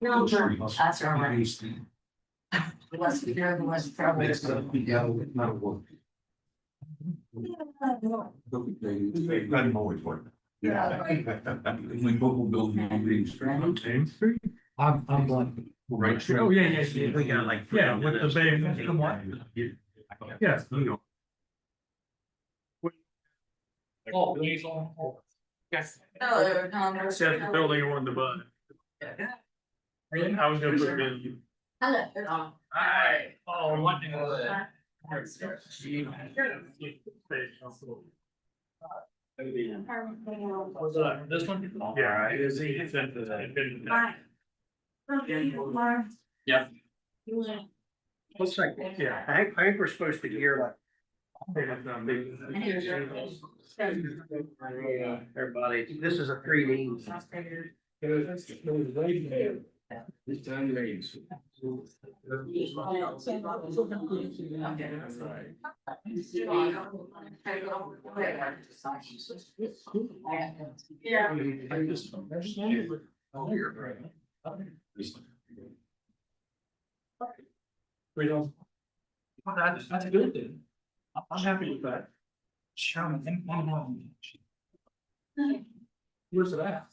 No, that's all right. Let's be there, let's travel. I'm like. Right. Oh, yeah. We got like. Yeah, with the bay, come on. Yes. Oh, please. Yes. No, no, That's the building on the button. I was gonna put it in. Hello. Hi. Oh, what? Was this one? Yeah. Is he sent to that? Yeah. Looks like, yeah, I think we're supposed to hear everybody, this is a 3D. Yeah. We don't. Well, that's a good thing. I'm happy with that. Where's it at?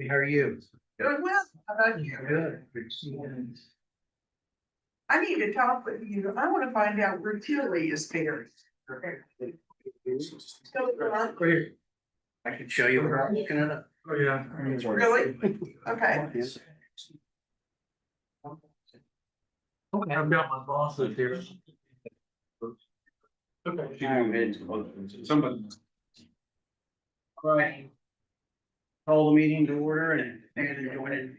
How are you? Doing well, how about you? Good. I need to talk with you, I wanna find out where Tilly is buried. Great. I can show you where I'm looking at it. Oh, yeah. Really? Okay. Okay, I've got my bosses here. Okay. Somebody. All right. Call the meeting to order and join in.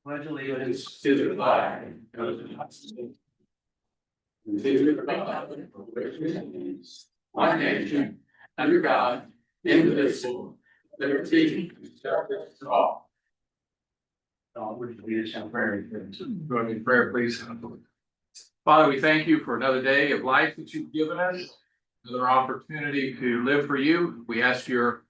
Pledge allegiance To the flag of the United States. And to the republic for which it stands, one nation, under God, indivisible, liberty and justice for all. would you lead us in prayer? Join me in prayer, please. Father, we thank you for another day of life that you've given us, another opportunity to live for you. We ask your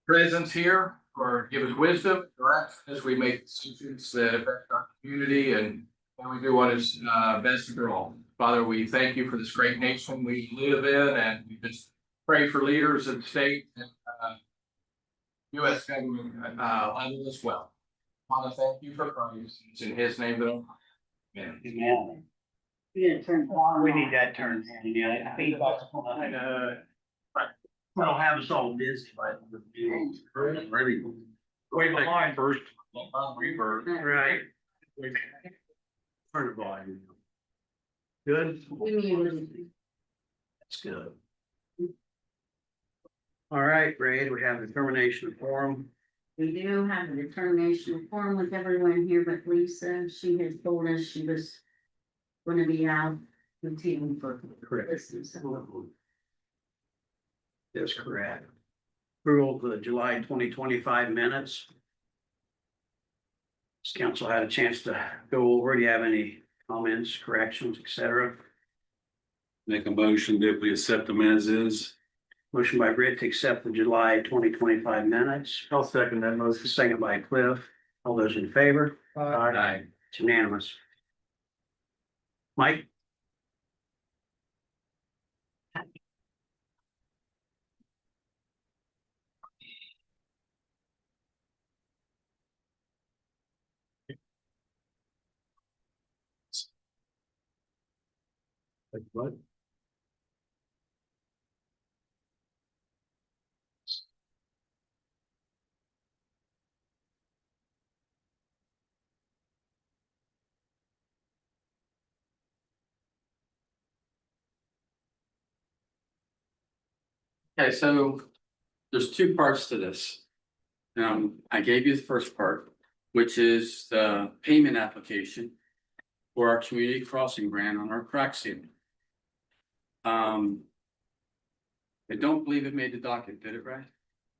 presence here, or give us wisdom, direction as we make decisions that affect our community and we do what is best for all. Father, we thank you for this great nation we live in, and we just pray for leaders in the state and U.S. government level as well. Father, thank you for Christ. It's in his name that I'm. Amen. Amen. We need that turned in, yeah, feedback's on, we don't have us all busy, but. Ready. Wait behind first. Reverb. Right. Turn the volume. Good, that's good. All right, Brad, we have the termination of forum. We do have a determination form with everyone here but Lisa. She has told us she was gonna be out routine for Christmas. That's correct. Approval of the July 2025 minutes. This council had a chance to go over. Do you have any comments, corrections, etc.? Make a motion that we accept them as is. Motion by Britt to accept the July 2025 minutes. I'll second that motion. Second by Cliff. All those in favor? Aye. It's unanimous. Mike? Like what? Okay, so there's two parts to this. I gave you the first part, which is the payment application for our community crossing grant on our crack ceiling. I don't believe it made the docket, did it, right?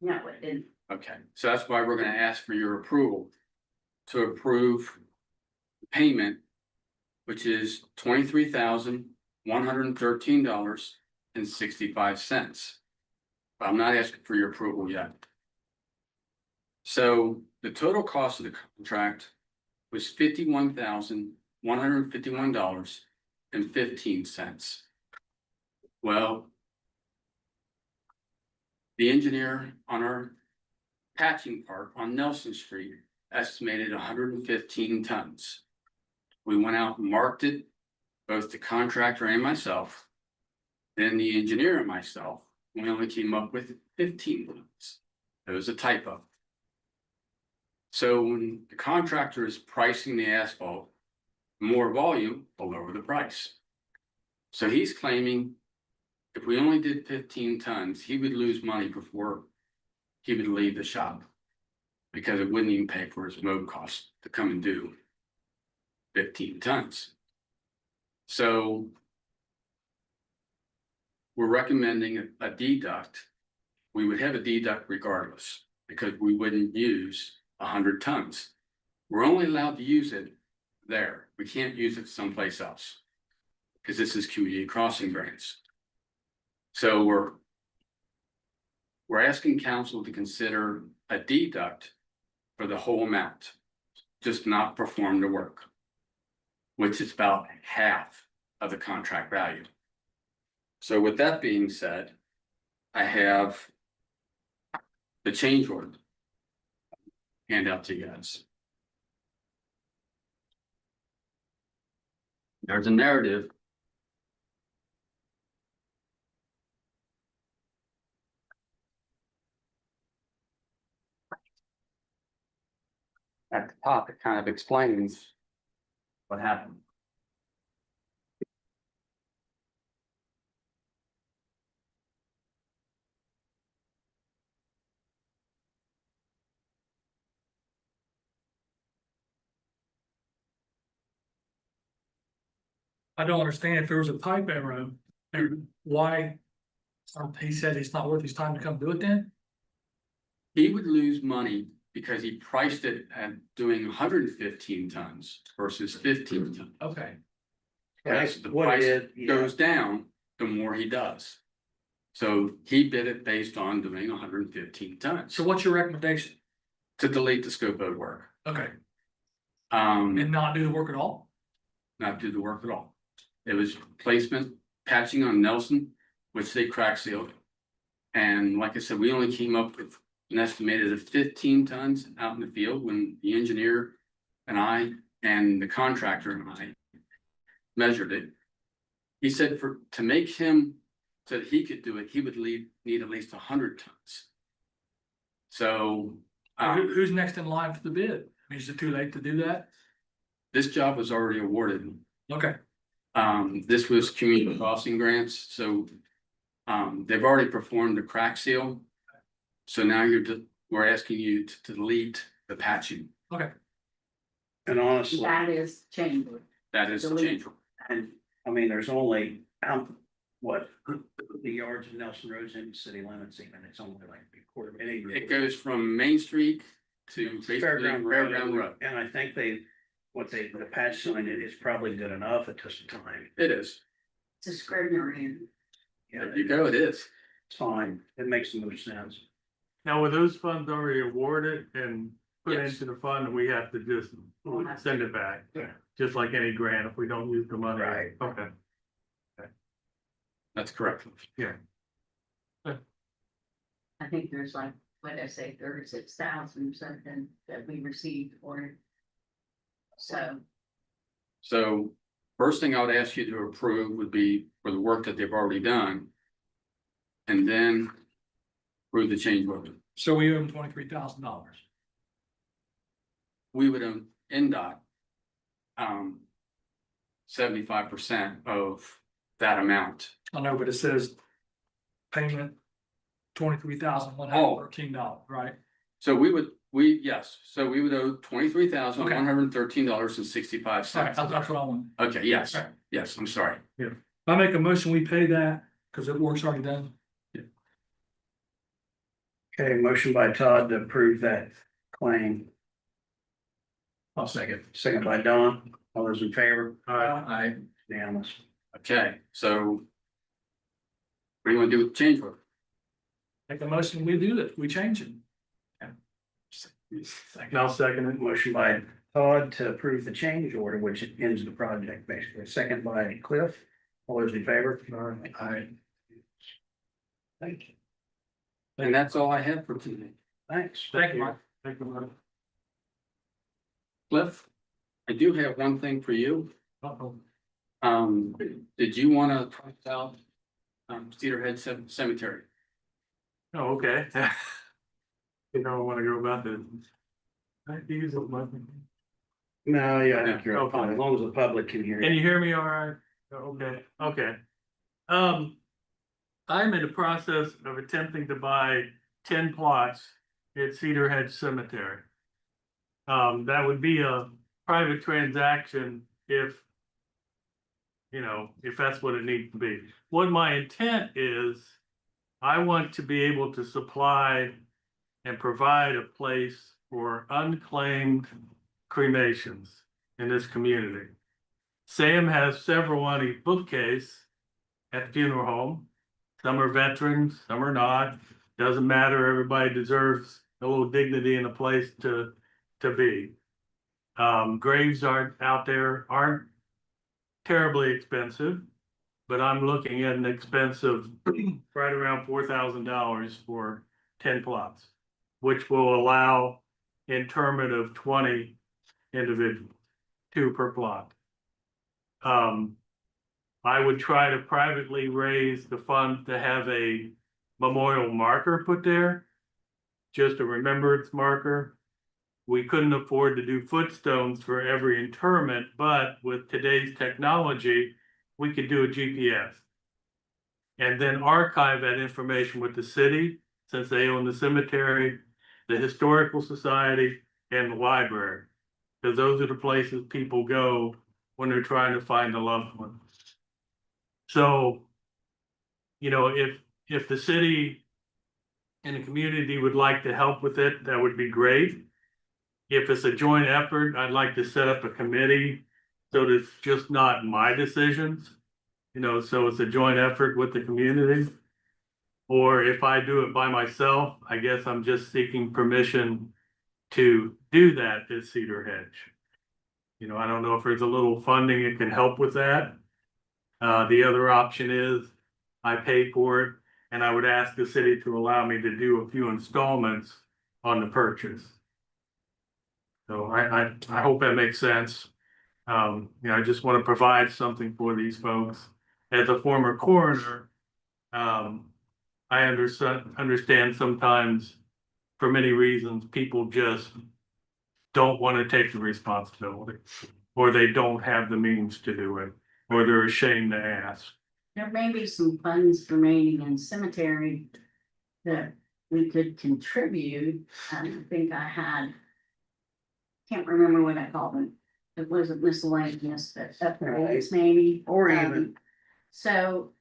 No, it didn't. Okay, so that's why we're gonna ask for your approval to approve the payment, which is $23,113 and 65 cents. But I'm not asking for your approval yet. So the total cost of the contract was $51,151.15. Well, the engineer on our patching part on Nelson Street estimated 115 tons. We went out and marked it, both the contractor and myself. Then the engineer and myself, we only came up with 15 tons. It was a typo. So when the contractor is pricing the asphalt, more volume will lower the price. So he's claiming if we only did 15 tons, he would lose money before he would leave the shop. Because it wouldn't even pay for his mob costs to come and do 15 tons. So we're recommending a deduct. We would have a deduct regardless, because we wouldn't use 100 tons. We're only allowed to use it there. We can't use it someplace else, because this is community crossing grants. So we're asking council to consider a deduct for the whole amount, just not perform the work, which is about half of the contract value. So with that being said, I have the change order hand out to you guys. There's a narrative. At the top, it kind of explains what happened. I don't understand if there was a pipe error, and why? He said it's not worth his time to come do it then? He would lose money because he priced it at doing 115 tons versus 15 tons. Okay, As the What price it is, goes down, the more he does. So he bid it based on doing 115 tons so what's your recommendation? to delete the scope of work. Okay, and Um, not do the work at all? not do the work at all. It was placement, patching on Nelson, which they crack sealed. And like I said, we only came up with an estimated of 15 tons out in the field when the engineer and I and the contractor and I measured it. He said to make him so that he could do it, he would need at least 100 tons. So Who's next in line for the bid? I mean, is it too late to do that? this job was already awarded. Okay, This was community crossing grants, so they've already performed the crack seal. So now we're asking you to delete the patching. okay. and honestly, That is chamber. That is the Delete. change. and I mean, there's only, what, the yards of Nelson Road's in city limits, even, it's only like a quarter. It goes from Main Street to basically Fairground Fairground Road. Road, and I think the patch sign it is probably good enough at this time. It is. It's a Scrivener. Yeah, There you go, it is. it's fine, it makes the most sense. Now, were those funds already awarded and put Yes. into the fund, we have to just send it back? Yeah. Just like any grant, if we don't use the money. Right. Okay. That's correct. I think there's like, what did I say, 36,000 something that we received for it. So first thing I would ask you to approve would be for the work that they've already done. And then approve the change order. So we owe him $23,000. We would own NDOT 75% of that amount. I know, but it says payment $23,113, right? So we would owe $23,113.65. All right, that's what I want. Okay, yes, Right. yes, I'm sorry. I make a motion, we pay that, because the work's already done. Okay, motion by Todd to approve that claim, I'll second. second by Don, all those in favor, All right. I, unanimous. okay, so What do you wanna do with the change order? Make a motion, we do it, we change it. And I'll second it. Motion by Todd to approve the change order, which ends the project basically. Second by Cliff. All those in favor? Aye. Thank you. And that's all I have for today. Thanks. Thank you, Mike. Thank you, Mark. Cliff, I do have one thing for you. Uh-oh. Did you wanna talk about Cedar Head Cemetery? Oh, okay. You don't wanna go about the. I use it, Mike. No, yeah, I think you're Okay. fine, as long as the public can hear Can you. you hear me all right? Okay, okay. I'm in the process of attempting to buy 10 plots at Cedar Head Cemetery. That would be a private transaction if, you know, if that's what it needs to be. What my intent is, I want to be able to supply and provide a place for unclaimed cremations in this community. Sam has several on his bookcase at the funeral home. Some are veterans, some are not. Doesn't matter, everybody deserves a little dignity and a place to be. Graves aren't terribly expensive, but I'm looking at an expense of right around $4,000 for 10 plots, which will allow interment of 20 individuals, 2 per plot. I would try to privately raise the fund to have a memorial marker put there. Just a remembrance marker. We couldn't afford to do footstones for every interment, but with today's technology, we could do a GPS. And then archive that information with the city, since they own the cemetery, the historical society, and the library. Because those are the places people go when they're trying to find a loved one. So, you know, if the city and the community would like to help with it, that would be great. If it's a joint effort, I'd like to set up a committee so that it's just not my decisions. You know, so it's a joint effort with the community. Or if I do it by myself, I guess I'm just seeking permission to do that at Cedar Hedge. You know, I don't know if there's a little funding that can help with that. The other option is I pay for it and I would ask the city to allow me to do a few installments on the purchase. So I hope that makes sense. You know, I just want to provide something for these folks. As a former coroner, I understand sometimes for many reasons, people just don't want to take the responsibility, or they don't have the means to do it, or they're ashamed to ask. There may be some funds remaining in cemetery that we could contribute. I think I had. Can't remember what I called it. It wasn't miscellaneous, but upgrades maybe. Or even- So.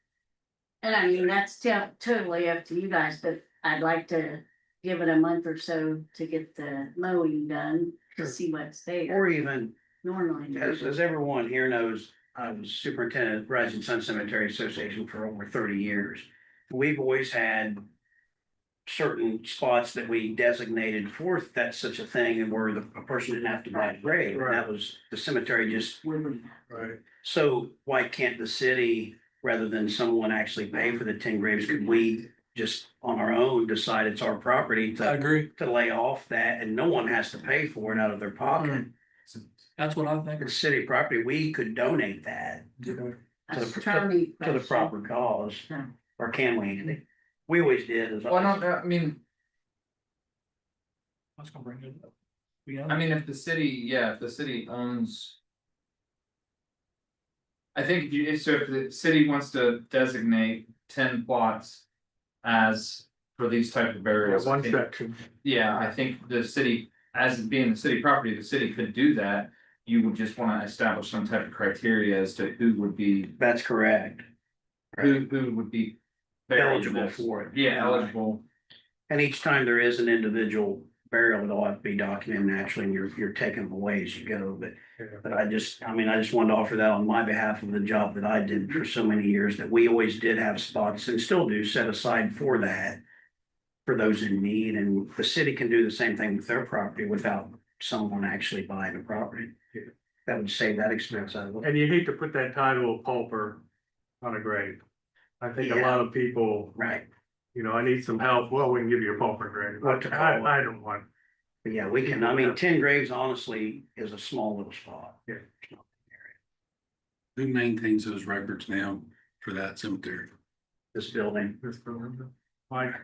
And I mean, that's totally up to you guys, but I'd like to give it a month or so to get the mowing done, to see what's there. Or even, Normally. as everyone here knows, I was superintendent at Rising Sun Cemetery Association for over 30 years. We've always had certain spots that we designated for that such a thing, and where a person didn't have to buy a grave. And that was, the cemetery just, Right. so why can't the city, rather than someone actually pay for the 10 graves, could we just on our own decide it's our property I agree. to lay off that, and no one has to pay for it out of their pocket? That's what I think. It's city property, we could donate that That's to Charlie the question. proper cause, Yeah. or can we? We always did. as Well, always. no, I mean, I was gonna bring it up. I mean, if the city owns. I think if the city wants to designate 10 plots as for these type of burials. I One think- section. Yeah, I think the city, as being the city property, the city could do that. You would just wanna establish some type of criteria as to who would be, That's correct. who would be. buried in Eligible this. for it. Yeah, eligible, And each time there is an individual burial, it'll have to be documented naturally, and you're taking them away as you go, but I just wanted to offer that on my behalf of the job that I did for so many years, that we always did have spots and still do set aside for that. For those in need, and the city can do the same thing with their property without someone actually buying the property. That would save that expense out of it. And you hate to put that title of pauper on a grave. I think a lot of people, Right, you know, I need some help, well, we can give you a pauper grave. What to call it. I don't want. but yeah, we can, 10 graves honestly is a small little spot. Yeah. Who maintains those records now for that cemetery? This building. This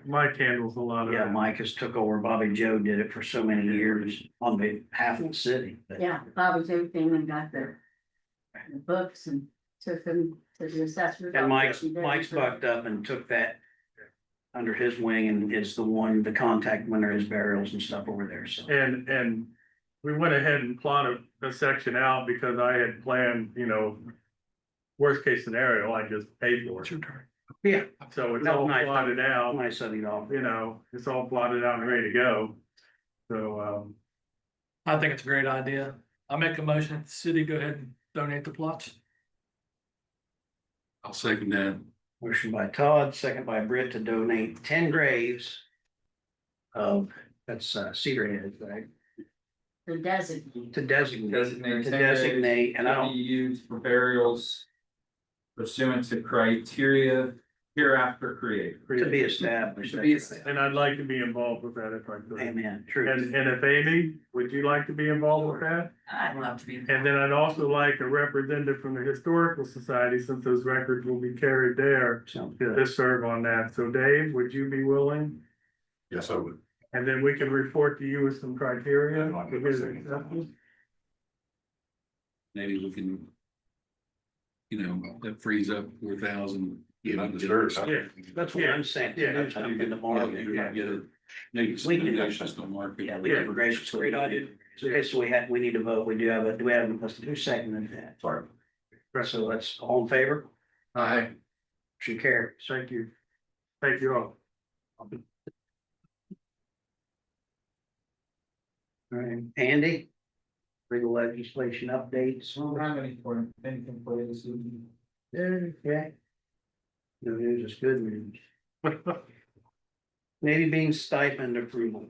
Mike handles a lot of Yeah, that. Mike has took over. Bobby Joe did it for so many years on behalf of the city. But Yeah, Bobby Joe came and got the books and took them to the assessor. And Mike's bucked up and took that under his wing and is the contact when there is burials and stuff over there, so. And we went ahead and plotted a section out because I had planned, you know, worst case scenario, I just paid for it. Yeah. So it's That's all nice. plotted out, Nice of you to offer. you know, it's all plotted out and ready to go. So, I think it's a great idea. I make a motion that the city go ahead and donate the plots. I'll second that. Motion by Todd, second by Britt to donate 10 graves. That's Cedar Head, right? The designate. To designate. Designate To 10 graves. designate, and I To be don't, used for burials. Pursuant to criteria hereafter created. to be established. To be that's right. and I'd like to be involved with that if I could. Amen, true. And if Amy, would you like to be involved with that? I'd love to be. And then I'd also like a representative from the Historical Society, since those records will be carried there, Sounds to good. serve on that. So Dave, would you be willing? Yes, I would. And then we can report to you with some criteria. to get it accepted. Maybe we can. That frees up 4,000. Yeah, That's what I'm saying. Yeah. Do something tomorrow. Maybe some We can- donations to market. Yeah, we have a gracious, great idea. Okay, so we need to vote. We do we have, who seconded that? Sorry. So that's all in favor? Aye. Motion carries. Thank you. Thank you all. All right, Andy? Legal legislation updates. Don't have anything for this evening. Okay. No news is good news. Navy bean stipend approval.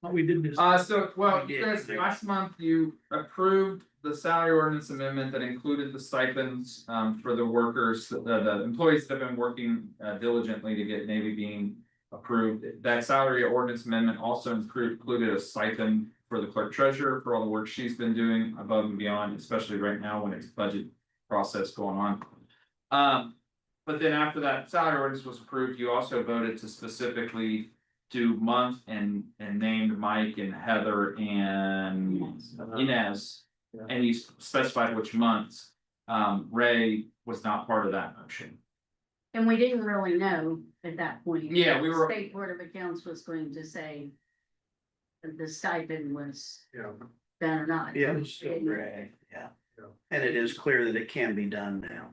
What we did this. We did. Chris, last month you approved the salary ordinance amendment that included the stipends, for the workers, the employees that have been working diligently to get Navy being approved. That salary ordinance amendment also included a stipend for the clerk treasurer for all the work she's been doing above and beyond, especially right now when it's budget process going on. But then after that salary ordinance was approved, you also voted to specifically do month and named Mike and Heather and Inez. And you specified which months. Ray was not part of that motion. And we didn't really know at that point. Yeah, we were- State Board of Accounts was going to say. That the stipend was Yeah. done or not. Yeah, it's still gray, yeah. And it is clear that it can be done now,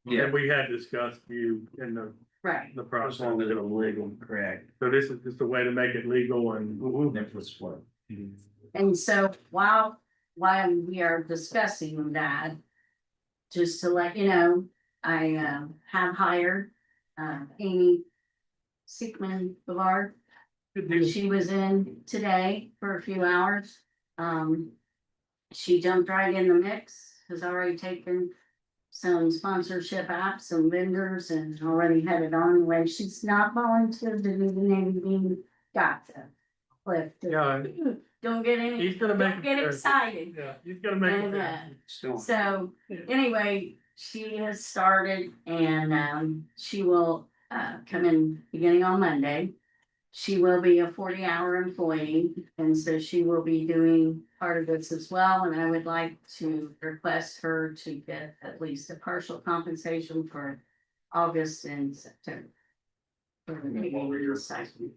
Yeah. And we had discussed you in the Right, the as process. long as it was legal, correct. So this is just a way to make it legal and. If it's what. and so while we are discussing that. Just to let you know, I have hired Amy Seekman Bavard. Good deal. She was in today for a few hours. She jumped right in the mix, has already taken some sponsorship apps and vendors and already headed on the way. She's not volunteered to do the Navy being got to. Cliff, Yeah, don't get any, he's gonna make. don't get it- excited. Yeah, he's gonna make. And, it. Still, So anyway, she has started and she will come in beginning on Monday. She will be a 40-hour employee, and so she will be doing part of this as well, and I would like to request her to get at least a partial compensation for August and September. For the Navy stipend.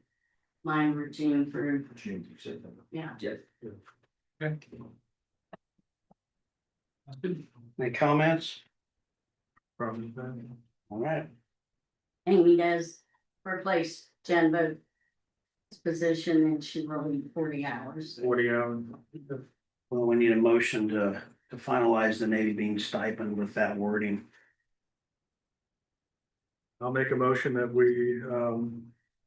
Mine were June through, yeah. Okay. any comments? Probably. All right, Amy does replace Jen Bo's position and she will be 40 hours. 40 hours. Well, we need a motion to finalize the Navy bean stipend with that wording. I'll make a motion that we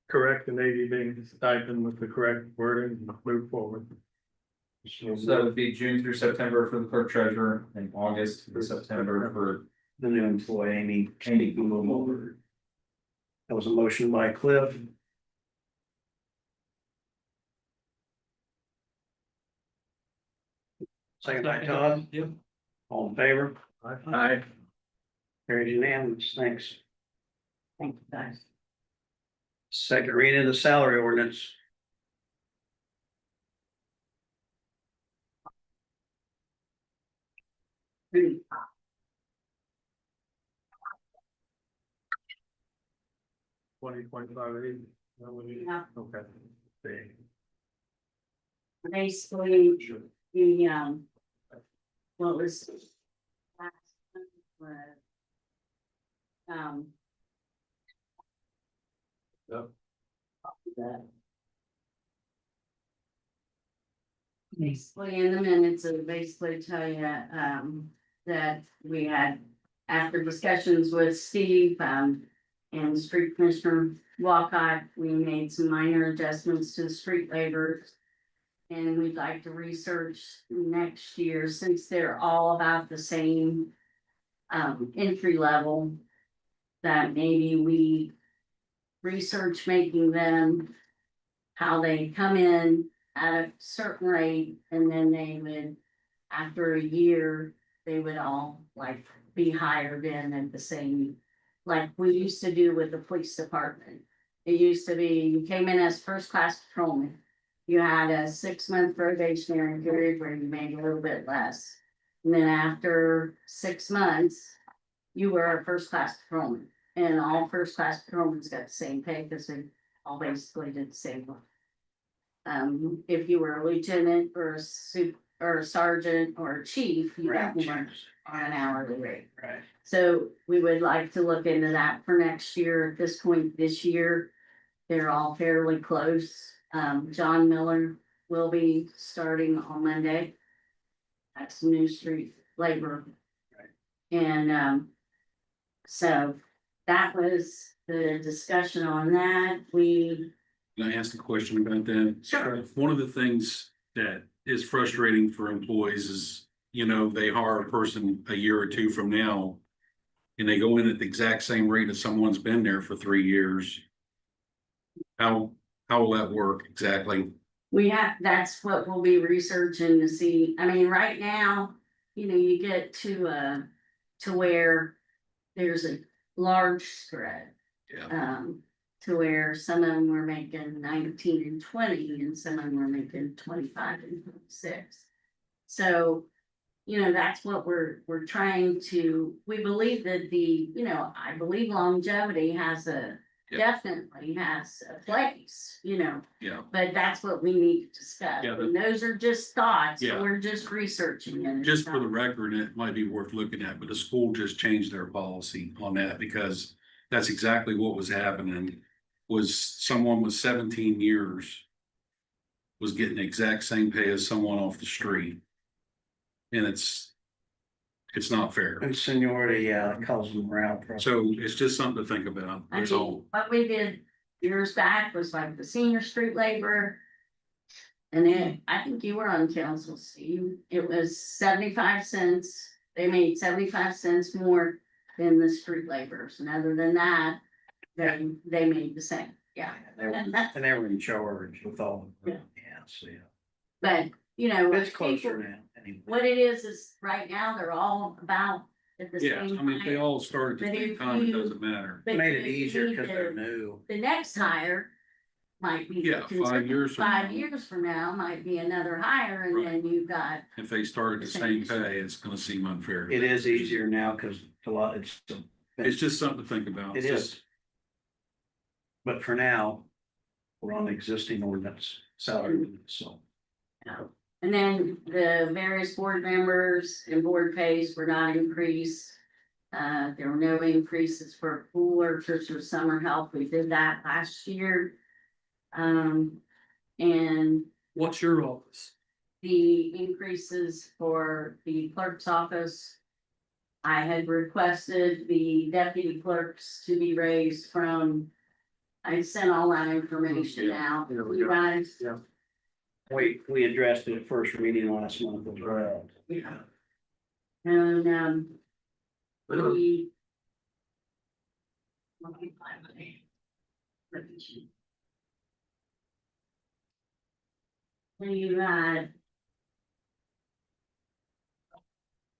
correct the Navy being stipend with the correct wording and move forward. So that would be June through September for the clerk treasurer and August through September for The new employee, Amy. Amy. That was a motion by Cliff. Second by Todd. Yep. All in favor? Aye. Carried unanimous. Thanks. Thank you, guys. Second reading of the salary ordinance. Pretty 2025 eight. Yeah. Okay. basically, the, what was. last one was, Yep. the- Basically, in the minutes, it basically tell you, that we had, after discussions with Steve, and street commissioner Walcott, we made some minor adjustments to the street labors. And we'd like to research next year, since they're all about the same, entry level. That maybe we research making them, how they come in at a certain rate, and then they would, after a year, they would all like be hired in at the same, like we used to do with the police department. It used to be, you came in as first class patrolman. You had a 6-month probationary period where you made a little bit less. And then after 6 months, you were a first class patrolman. And all first class patrolmen got the same pay because they all basically did the same work. If you were a lieutenant or a or a sergeant or a chief, you got more on an hourly rate. Right. So we would like to look into that for next year. At this point this year, they're all fairly close. John Miller will be starting on Monday. That's new street labor. And, so that was the discussion on that. We, Can I ask a question about that? Sure. One of the things that is frustrating for employees is, they hire a person a year or two from now. And they go in at the exact same rate as someone's been there for 3 years. How will that work exactly? that's what we'll be researching to see. I mean, right now, you get to where there's a large spread. Yeah. To where some of them were making 19 and 20 and some of them were making 25 and 26. So, that's what we're trying to, we believe that I believe longevity has definitely has a place, Yeah. but that's what we need to discuss. Yeah, And those are just thoughts, Yeah. we're just researching it. Just for the record, it might be worth looking at, but the school just changed their policy on that because that's exactly what was happening. Was someone with 17 years was getting the exact same pay as someone off the street. And it's not fair. And seniority, yeah, it causes morale. problems. So it's just something to think about. I That's mean, all. what we did years back was like the senior street labor. And then, I think you were on council, Steve, it was 75 cents, they made 75 cents more than the street laborers, and other than that. They made the same, yeah. And they were in charge with all. Yeah. Yeah, so yeah. But, It's closer people- now. Anyway. what it is right now, they're all about at the Yeah, same I mean, if they time. all started at But the same if time, it you- doesn't matter. But Made it you easier need because they're to- new. The next hire might be. Yeah, 5 years from now. 5 years from now might be another hire, and then you've got, If they start at the same pay, it's gonna seem unfair. It is easier now because It's just something to think about. it is. But for now, we're on the existing ordinance, salary ordinance, so. and then the various board members and board pays were not increased. There were no increases for pool workers or summer help. We did that last year. And What's your office? the increases for the clerk's office. I had requested the deputy clerks to be raised from. I sent all that information out. You guys. We addressed it at first reading last month as well. Yeah. And, we. Let me find my name. You had.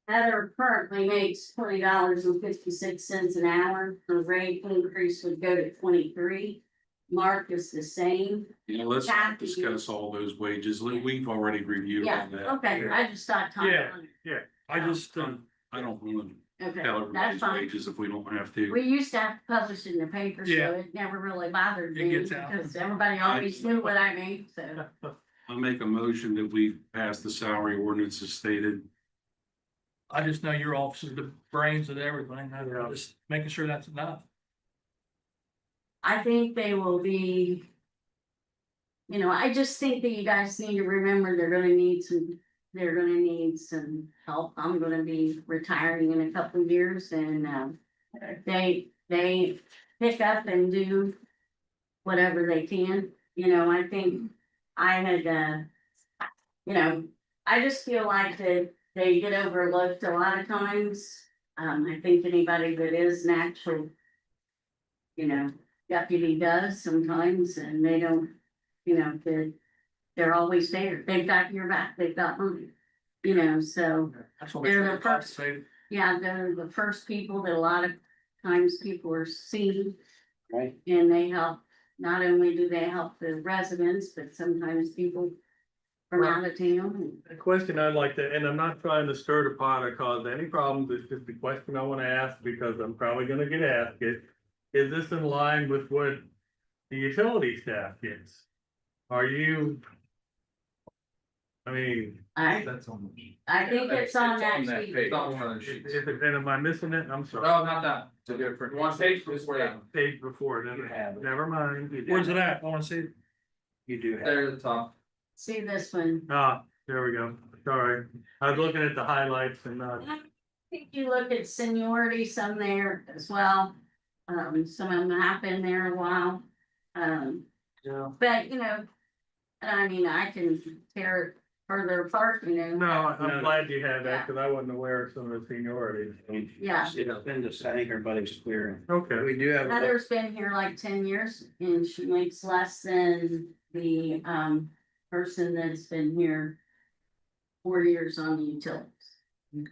Heather currently makes $20.56 an hour, the rate increase would go to 23. Mark is the same. You know, let's Kathy. discuss all those wages. We've already reviewed Yeah, all that. okay, I just thought. Tom- Yeah. I just, I don't want to Okay, tell that's everybody's fine. wages if we don't have to. We used to have to publish in the paper, so Yeah. it never really bothered It me, gets out. because everybody always knew what I made, so. I make a motion that we pass the salary ordinance as stated. I just know your office is the brains of everything. I'm just making sure that's enough. I think they will be. You know, I just think that you guys need to remember they're gonna need some help. I'm gonna be retiring in a couple of years and, they pick up and do whatever they can. You know, I think I had, you know, I just feel like that they get overlooked a lot of times. I think anybody that is an actual, you know, deputy does sometimes, and they don't, you know, they're always there. They've got your back, they've got money, you know, so. That's what They're they're the first- compensated. Yeah, they're the first people that a lot of times people are seeing, Right? and they help, not only do they help the residents, but sometimes people from out of town. A question I'd like to, and I'm not trying to stir the pot or cause any problems, it's just a question I wanna ask because I'm probably gonna get asked it. Is this in line with what the utility staff gets? Are you? I mean, That's on. I think it's on that It's on that sheet. page. Not one of those is sheets. it, and am I missing it? I'm sorry. No, not that. It's a different. One page this way. Page before, You have it. never mind. Where's it at? I wanna see it. You do have. There at the top. See this one? Ah, there we go. Sorry. I was looking at the highlights and not. I think you look at seniority, some there as well. Some of them have been there a while. Yeah. But you know, I mean, I can tear it further apart, you know. No, I'm No. glad you had that, cause I wasn't aware of some of the seniority. Yeah. It's been just, I think everybody's clear. Okay. We do have. Heather's been here like 10 years and she makes less than the person that's been here 4 years on the utilities.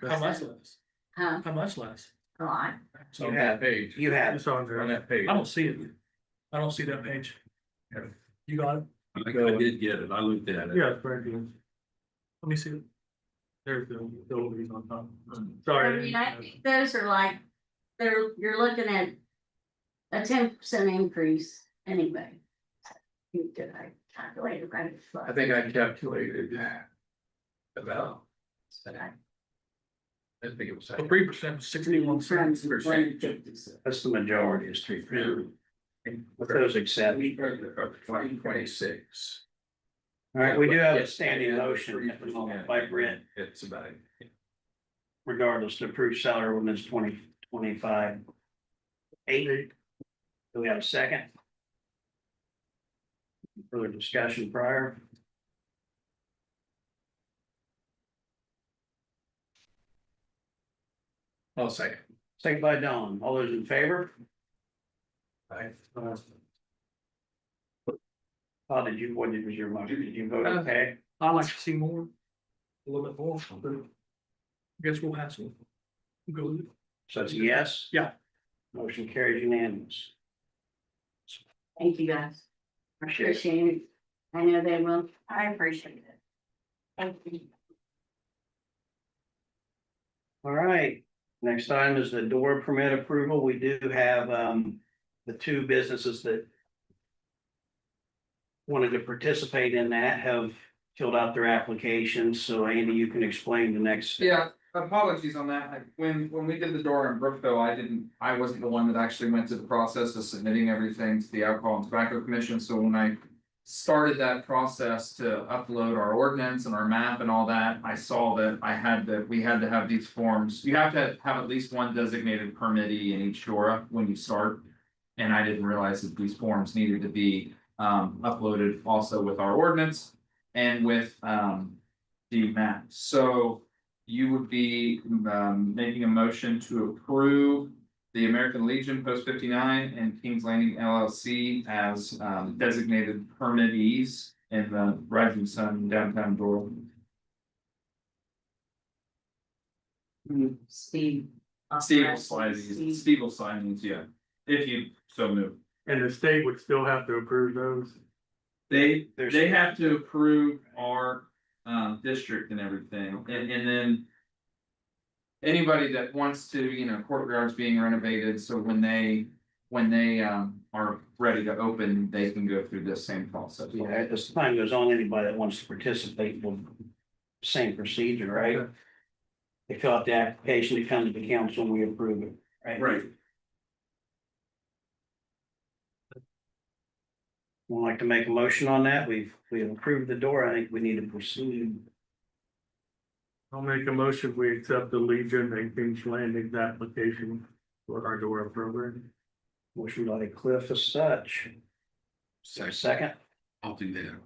How much less? Huh, How much less? a lot. It's on that page. You have. It's on On there. that page. I don't see it. I don't see that page. You got it? I did get it. I looked at it. Yeah, it's right here. Let me see it. There's the utilities on top. I Sorry. mean, I think those are like, you're looking at a 10% increase anyway. Did I calculate it right? I think I calculated. About. I think it was. 3%, 61 cents. That's the majority is 3%. With those exceptions. 2026. All right, we do have a Yes. standing motion by Brett It's about. regardless to approve salary ordinance 2025. 8. Do we have a second? Further discussion prior? I'll second. Second by Dawn. All those in favor? How did you, what was your motion? Did you vote okay? I'd like to see more. A little bit more. But I guess we'll have some. Go with it. So it's a yes? Yeah. Motion carries unanimous. Thank you guys. Appreciate it. Appreciate it. I know they will. I appreciate it. Thank you. All right, next item is the door permit approval. We do have the two businesses that wanted to participate in that have filled out their applications. So Andy, you can explain the next. Yeah, apologies on that. When we did the door in Brookville, I wasn't the one that actually went through the process of submitting everything to the Alcohol and Tobacco Commission. So when I started that process to upload our ordinance and our map and all that, I saw that we had to have these forms. You have to have at least one designated permittee in each DORA when you start. And I didn't realize that these forms needed to be uploaded also with our ordinance and with the map. So you would be making a motion to approve the American Legion Post 59 and Kings Landing LLC as designated permittees in the Rising Sun downtown Door. Steve. Steve will sign these, Steve will sign these, yeah, if you so move. And the state would still have to approve those. They have to approve our district and everything, and then. Anybody that wants to, courtyards being renovated, so when they are ready to open, they can go through this same process. Yeah, as time goes on, anybody that wants to participate will, same procedure, right? They fill out the application, they come to the council and we approve it, right? Right. Would like to make a motion on that. We've approved the door. I think we need to proceed. I'll make a motion, we accept the Legion and Kings Landing application for our DORA program. Motion by Cliff as such. Second, I'll do that.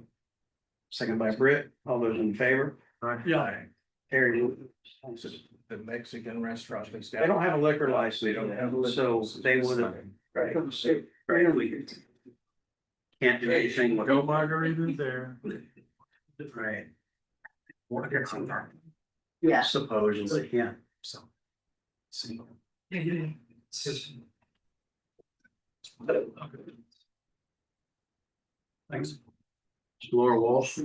second by Britt. All those in favor? Yeah. Harry. The Mexican restaurant. They don't have a liquor license. They don't have a liquor So license. they would have. Right. Right. Can't do anything with. No margaritas there. Right. Yeah. Supposedly, yeah. So. Thanks. Laura Walsh.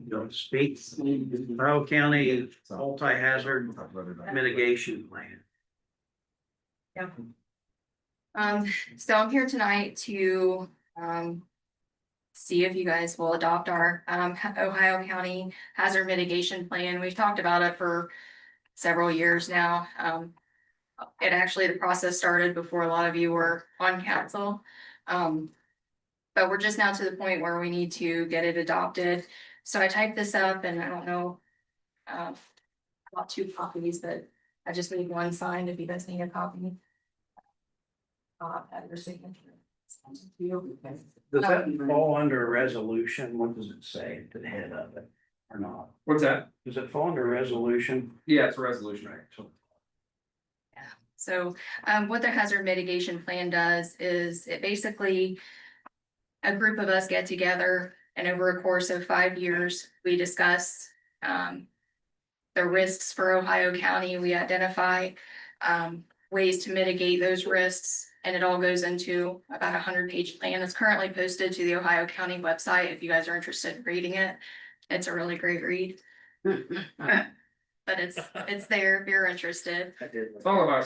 Don't speak. Monroe County multi-hazard mitigation plan. So I'm here tonight to, see if you guys will adopt our, Ohio County Hazard Mitigation Plan. We've talked about it for several years now. It actually, the process started before a lot of you were on council. But we're just now to the point where we need to get it adopted. So I typed this up and I don't know, about 2 copies, but I just need one signed if you guys need a copy. At your signature. Does that fall under a resolution? What does it say at the head of it or not? What's that? Does it fall under resolution? Yeah, it's a resolution. So what the hazard mitigation plan does is it basically, a group of us get together and over a course of 5 years, we discuss the risks for Ohio County. We identify ways to mitigate those risks, and it all goes into about 100-page plan. It's currently posted to the Ohio County website if you guys are interested in reading it. It's a really great read. But it's there if you're interested. It's all about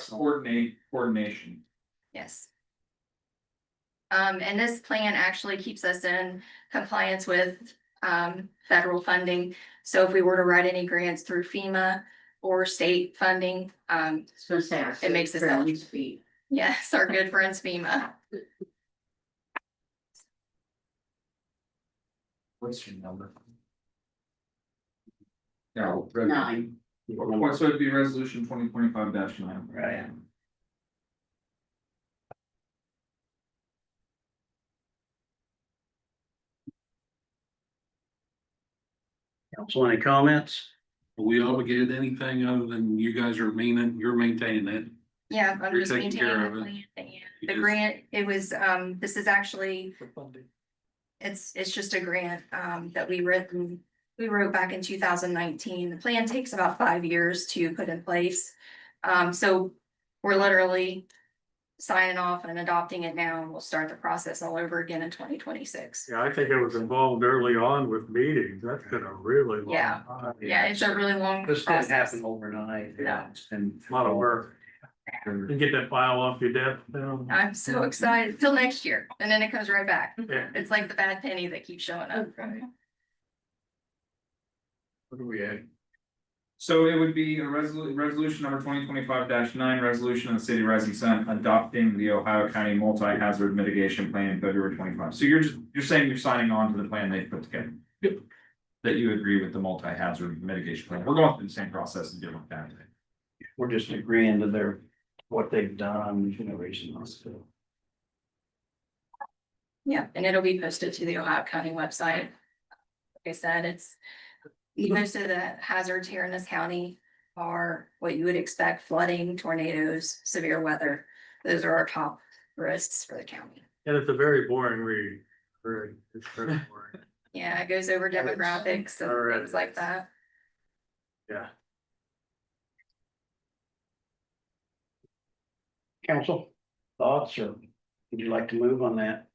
coordination. Yes. And this plan actually keeps us in compliance with federal funding. So if we were to write any grants through FEMA or state funding, it makes us eligible. Yes, our good friends FEMA. What's your number? No. 9. So it'd be resolution 2025-9. Right. Council, any comments? Are we obligated to anything other than you guys are you're maintaining it? Yeah, I'm You're just taking care maintaining the of plan. And You the just- grant, it was, this is actually, it's just a grant, that we wrote back in 2019. The plan takes about 5 years to put in place. So we're literally signing off and adopting it now, and we'll start the process all over again in 2026. Yeah, I think it was involved early on with meetings. That's been a really long Yeah. time. Yeah, it's a really long This didn't process. happen overnight. No. It's been A lot of work. You get that file off your desk. I'm so excited till next year, and then it comes right back. Yeah. It's like the bad penny that keeps showing up. What do we have? So it would be a resolution number 2025-9, resolution of the city of Rising Sun adopting the Ohio County multi-hazard mitigation plan February 25. So you're saying you're signing on to the plan they put together? Yep. That you agree with the multi-hazard mitigation plan. We're going through the same process in different counties. We're just agreeing to what they've done, you know, recently. Yeah, and it'll be posted to the Ohio County website. Like I said, it's most of the hazards here in this county are what you would expect: flooding, tornadoes, severe weather. Those are our top risks for the county. And it's a very boring read. It's very boring. Yeah, it goes over demographics and Alright. things like that. Yeah. Council, thoughts, or would you like to move on that?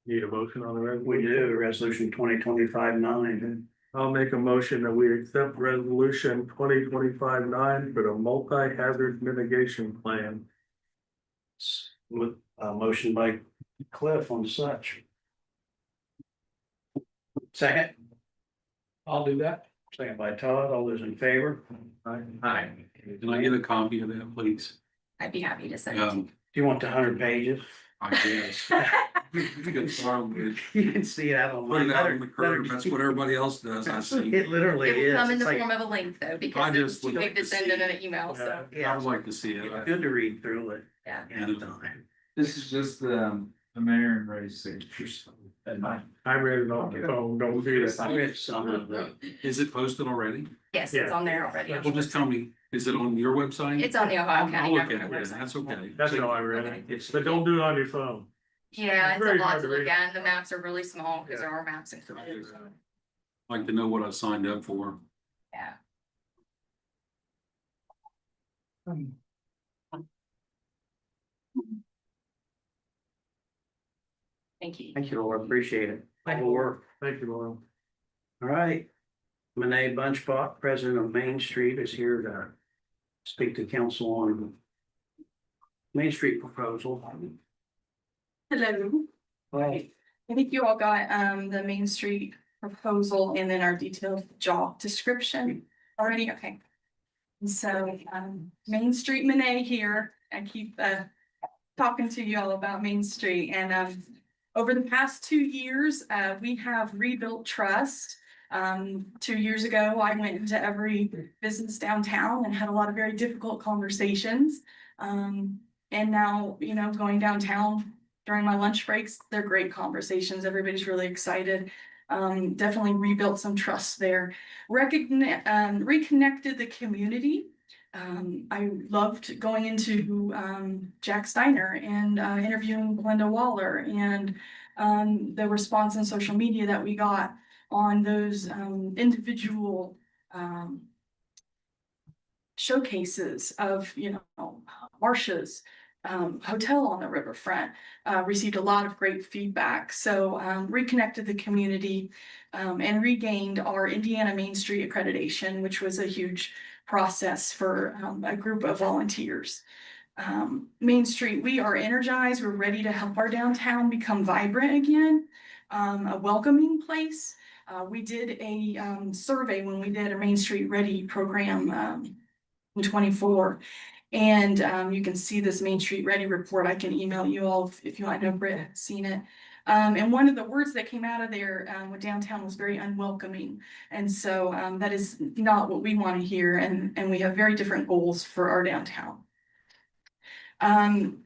Need a motion on the resolution? We do, resolution 2025-9. I'll make a motion that we accept resolution 2025-9 for the multi-hazard mitigation plan. With a motion by Cliff on such. Second, I'll do that. second by Todd, all those in favor? Hi. Can I get a copy of that, please? I'd be happy to send it to you. Do you want the 100 pages? I guess. You can start with, You can see that put online. it out on the curb, that's what everybody else does, I see. It literally It will come in is. the It's form like, of a link though, I because it's just too would big like to to send see in it. an email, so, I yeah, would like to see it. it's good to read through it. yeah. And This is just the mayor and Ray's signatures. And mine. I read it on the phone, don't do I that. read some of the, Is it posted already? Yes, it's Yeah. on there already. Well, just tell me, is it on your website? It's on the Ohio I'll County look at government it, website. that's okay. That's how I read it. it's, But don't do it on your phone. Yeah, it's a Very lot hard to to look read. at, and the maps are really small, because Yeah. there are maps included. Like to know what I signed up for. Yeah. Thank you. thank you, Laura, appreciate it. Thank you, work. Thank you, Laura. All right. Renee Bunchbach, president of Main Street, is here to speak to council on Main Street proposal. Hello. Right. I think you all got the Main Street proposal and then our detailed job description already, okay. And so Main Street Monet here, I keep talking to you all about Main Street and over the past 2 years, we have rebuilt trust. 2 years ago, I went into every business downtown and had a lot of very difficult conversations. And now, you know, going downtown during my lunch breaks, they're great conversations. Everybody's really excited. Definitely rebuilt some trust there. Reconnected the community. I loved going into Jack Steiner and interviewing Glenda Waller and the response on social media that we got on those individual showcases of, you know, Marcia's hotel on the riverfront. Received a lot of great feedback. So reconnected the community and regained our Indiana Main Street accreditation, which was a huge process for a group of volunteers. Main Street, we are energized. We're ready to help our downtown become vibrant again, a welcoming place. We did a survey when we did a Main Street Ready program in 24. And you can see this Main Street Ready report. I can email you all if you want to know Britt has seen it. And one of the words that came out of there with downtown was very unwelcoming. And so that is not what we want to hear. And we have very different goals for our downtown.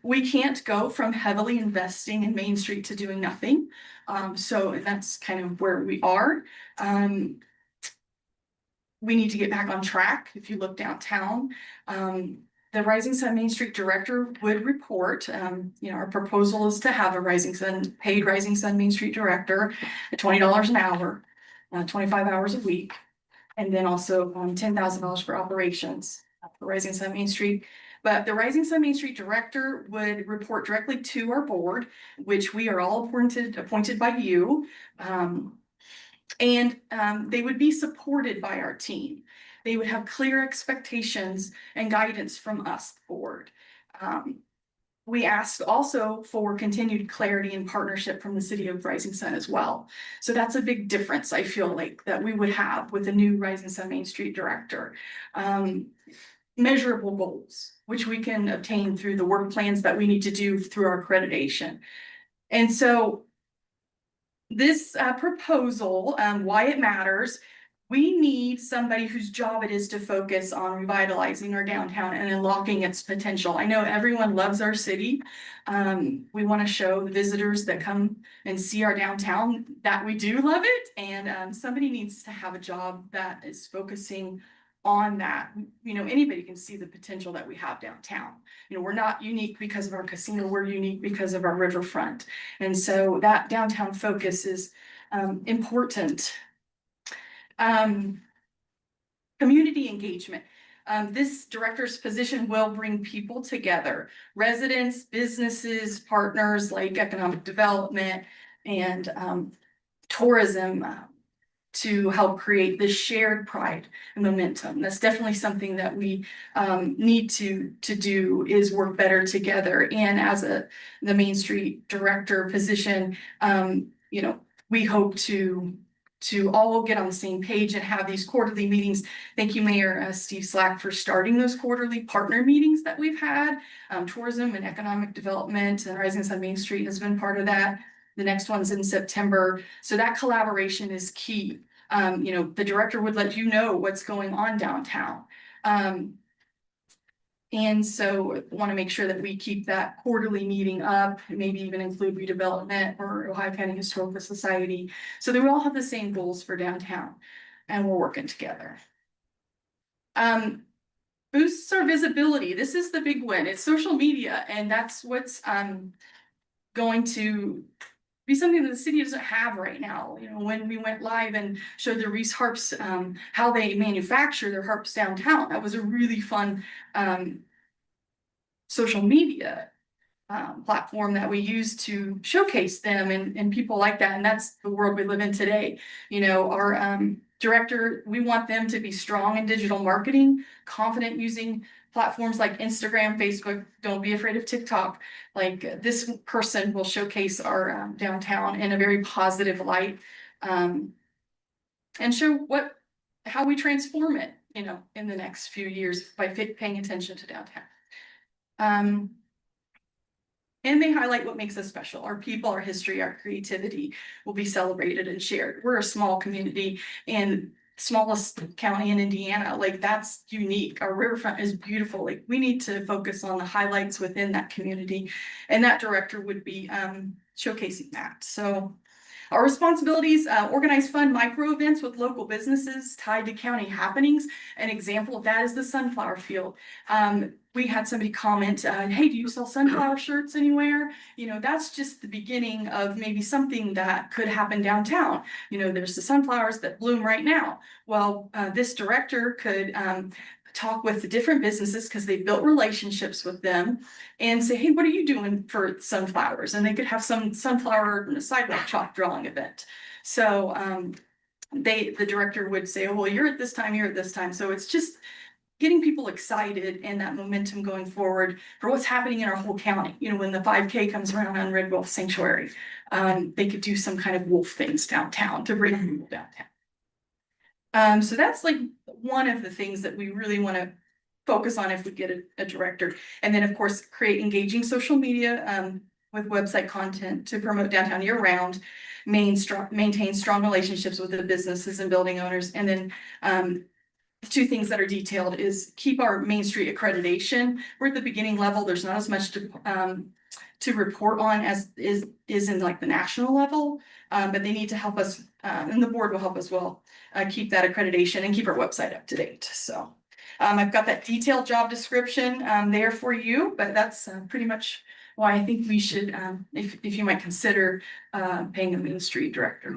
We can't go from heavily investing in Main Street to doing nothing. So that's kind of where we are. We need to get back on track. If you look downtown, the Rising Sun Main Street Director would report, you know, our proposal is to have a paid Rising Sun Main Street Director at $20 an hour, 25 hours a week. And then also $10,000 for operations for Rising Sun Main Street. But the Rising Sun Main Street Director would report directly to our board, which we are all appointed by you. And they would be supported by our team. They would have clear expectations and guidance from us, the board. we asked also for continued clarity and partnership from the city of Rising Sun as well. So that's a big difference, I feel like, that we would have with the new Rising Sun Main Street director. Measurable goals, which we can obtain through the work plans that we need to do through our accreditation. And so this proposal, why it matters, we need somebody whose job it is to focus on revitalizing our downtown and unlocking its potential. I know everyone loves our city. We want to show the visitors that come and see our downtown that we do love it. And somebody needs to have a job that is focusing on that. You know, anybody can see the potential that we have downtown. You know, we're not unique because of our casino, we're unique because of our riverfront. And so that downtown focus is important. Community engagement. This director's position will bring people together, residents, businesses, partners like economic development and tourism, to help create this shared pride and momentum. That's definitely something that we need to do, is work better together. And as the Main Street director position, you know, we hope to all get on the same page and have these quarterly meetings. Thank you, Mayor Steve Slack, for starting those quarterly partner meetings that we've had. Tourism and economic development and Rising Sun Main Street has been part of that. The next one's in September. So that collaboration is key. You know, the director would let you know what's going on downtown. And so want to make sure that we keep that quarterly meeting up, maybe even include redevelopment or Ohio County Historical Society, so that we all have the same goals for downtown and we're working together. Boosts our visibility. This is the big win. It's social media, and that's what's going to be something that the city doesn't have right now. You know, when we went live and showed the Reese harps, how they manufacture their harps downtown, that was a really fun social media platform that we use to showcase them and people like that. And that's the world we live in today. You know, our director, we want them to be strong in digital marketing, confident using platforms like Instagram, Facebook. Don't be afraid of TikTok. Like, this person will showcase our downtown in a very positive light, and show how we transform it, you know, in the next few years by paying attention to downtown. And they highlight what makes us special. Our people, our history, our creativity will be celebrated and shared. We're a small community and smallest county in Indiana. Like, that's unique. Our riverfront is beautiful. Like, we need to focus on the highlights within that community, and that director would be showcasing that. So our responsibilities: organize fun micro events with local businesses tied to county happenings. An example of that is the Sunflower Field. We had somebody comment, hey, do you sell sunflower shirts anywhere? You know, that's just the beginning of maybe something that could happen downtown. You know, there's the sunflowers that bloom right now. Well, this director could talk with the different businesses, because they built relationships with them, and say, hey, what are you doing for sunflowers? And they could have some sunflower sidewalk chalk drawing event. So the director would say, oh, well, you're at this time, you're at this time. So it's just getting people excited and that momentum going forward for what's happening in our whole county. You know, when the 5K comes around on Red Wolf Sanctuary, they could do some kind of wolf things downtown to bring people downtown. So that's like one of the things that we really want to focus on if we get a director. And then, of course, create engaging social media with website content to promote downtown year round, maintain strong relationships with the businesses and building owners. And then the two things that are detailed is keep our Main Street accreditation. We're at the beginning level. There's not as much to report on as is in like the national level, but they need to help us, and the board will help as well, keep that accreditation and keep our website up to date. So I've got that detailed job description there for you, but that's pretty much why I think we should, if you might consider paying a Main Street director.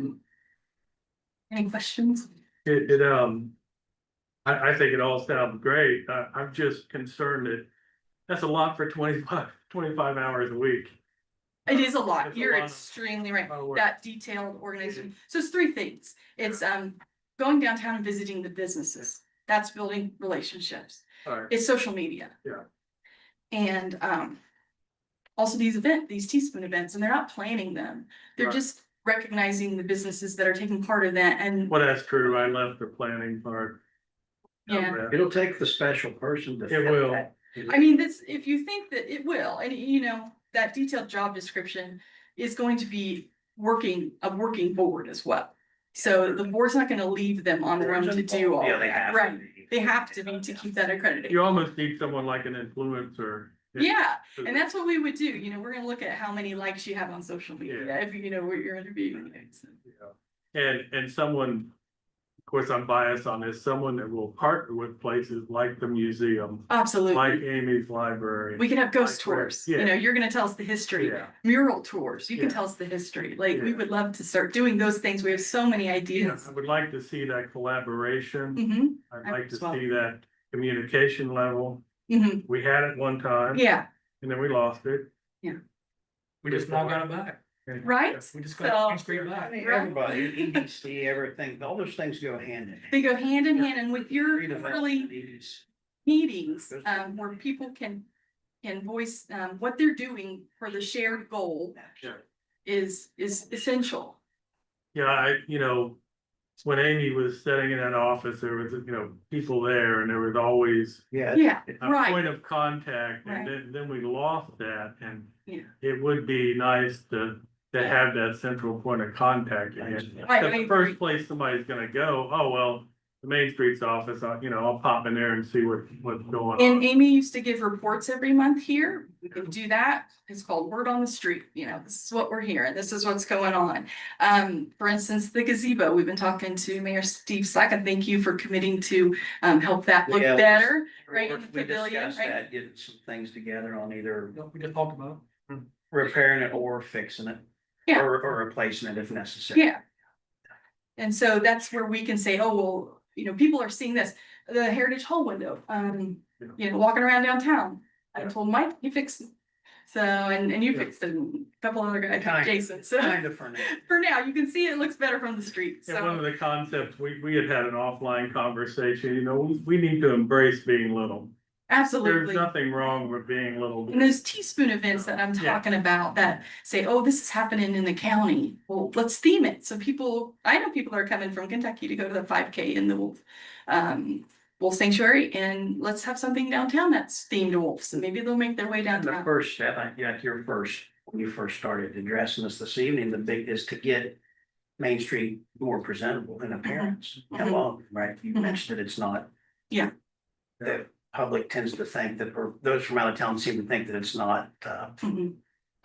Any questions? I think it all sounds great. I'm just concerned that that's a lot for 25 hours a week. It is a lot. It's a You're lot of- extremely right. lot of work. That detailed organization. So it's three things. It's going downtown and visiting the businesses. That's building relationships. All right. It's social media. Yeah. And also these teaspoon events, and they're not planning them. They're Right. just recognizing the businesses that are taking part of that and, Well, that's true. I left the planning part. of yeah. that. It'll take the special person to. It fit will. that. I mean, this, if you think that it will, and you know, that detailed job description is going to be a working board as well. So the board's not gonna leave them on their own to do all Yeah, of they that, have. to right? be. They have to be to keep that accredited. You almost need someone like an influencer. Yeah, and that's what we would do, you know, we're gonna look at how many likes you have on social media, Yeah. if you know what you're interviewing. And someone, of course, I'm biased on this, someone that will partner with places like the museum, like Absolutely, Amy's library. we could have ghost like where- tours, you know, you're gonna tell us the history, Yeah. mural tours, you can Yeah. tell us the history, like, we Yeah. would love to start doing those things, we have so many Yeah, ideas. I would like to see that collaboration. Mm-hmm, I'd like to as well. see that communication level. mm-hmm, We had it one time. yeah, And then we lost it. We just now got it back. right? We just So- got Main Street I back. mean, everybody, EDC, everything, all those things go hand in hand. They go hand in hand, and with your Redevelopment early needs- meetings, where people can voice, what they're doing for the shared goal is essential. Yeah, when Amy was sitting in that office, there was, people there and there was always Yeah. Yeah, a right, point of contact, Right. and then we lost that, and yeah. it would be nice to have that central point of contact again. I The agree. first place somebody's gonna go, oh, well, the Main Street's office, I'll pop in there and see what's going And on. Amy used to give reports every month here. We can do that. It's called word on the street. You know, this is what we're hearing. This is what's going on. For instance, the gazebo, we've been talking to Mayor Steve Slack, and thank you for committing to help that look Yeah. better. Right, in the We pavilion, discussed right? that, getting some things together on either We just talked about repairing it or fixing it. Yeah. Or replacing it if necessary. Yeah. And so that's where we can say, oh, well, you know, people are seeing this, the Heritage Hall window, you know, walking around downtown. I told Mike, you fixed it. So, and you fixed it, and a couple other guys, Kind- Jason, so Kind of for now. for now, you can see it looks better from the street, And one so. of the concepts, we had an offline conversation, we need to embrace being little. There's Absolutely. nothing wrong with being little. And those teaspoon events that I'm Yeah. talking about that say, oh, this is happening in the county, well, let's theme it, so people, I know people are coming from Kentucky to go to the 5K in the Wolf Sanctuary, and let's have something downtown that's themed to wolves, and maybe they'll make their way The downtown. first step, when you first started addressing this even, the big is to get Main Street more presentable in appearance. Mhm. Hello, right? You Mhm. mentioned that it's not. Yeah. The public tends to think that, or those from out of town seem to think that it's not Mhm.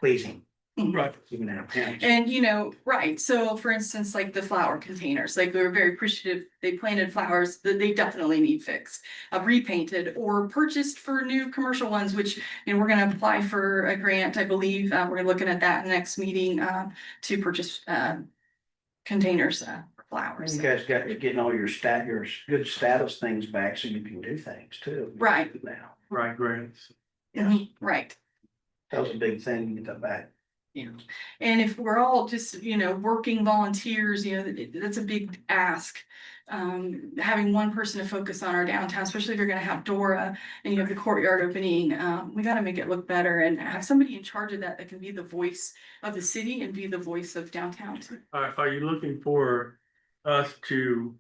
pleasing, Mhm. Right. even in appearance. And you know, right, so for instance, like the flower containers, like we were very appreciative, they planted flowers that they definitely need fixed. Repainted or purchased for new commercial ones, which, you know, we're gonna apply for a grant, I believe, we're looking at that in the next meeting, to purchase, containers, for flowers. You guys got, you're getting all your good status things back so you can do things too. Right. Now, Right, grants. Mhm, right. that was a big thing, to get that back. Yeah, and if we're all just, you know, working volunteers, you know, that's a big ask. Having one person to focus on our downtown, especially if you're gonna have Dora and you have the courtyard opening, we gotta make it look better and have somebody in charge of that that can be the voice of the city and be the voice of downtown too. Are you looking for us to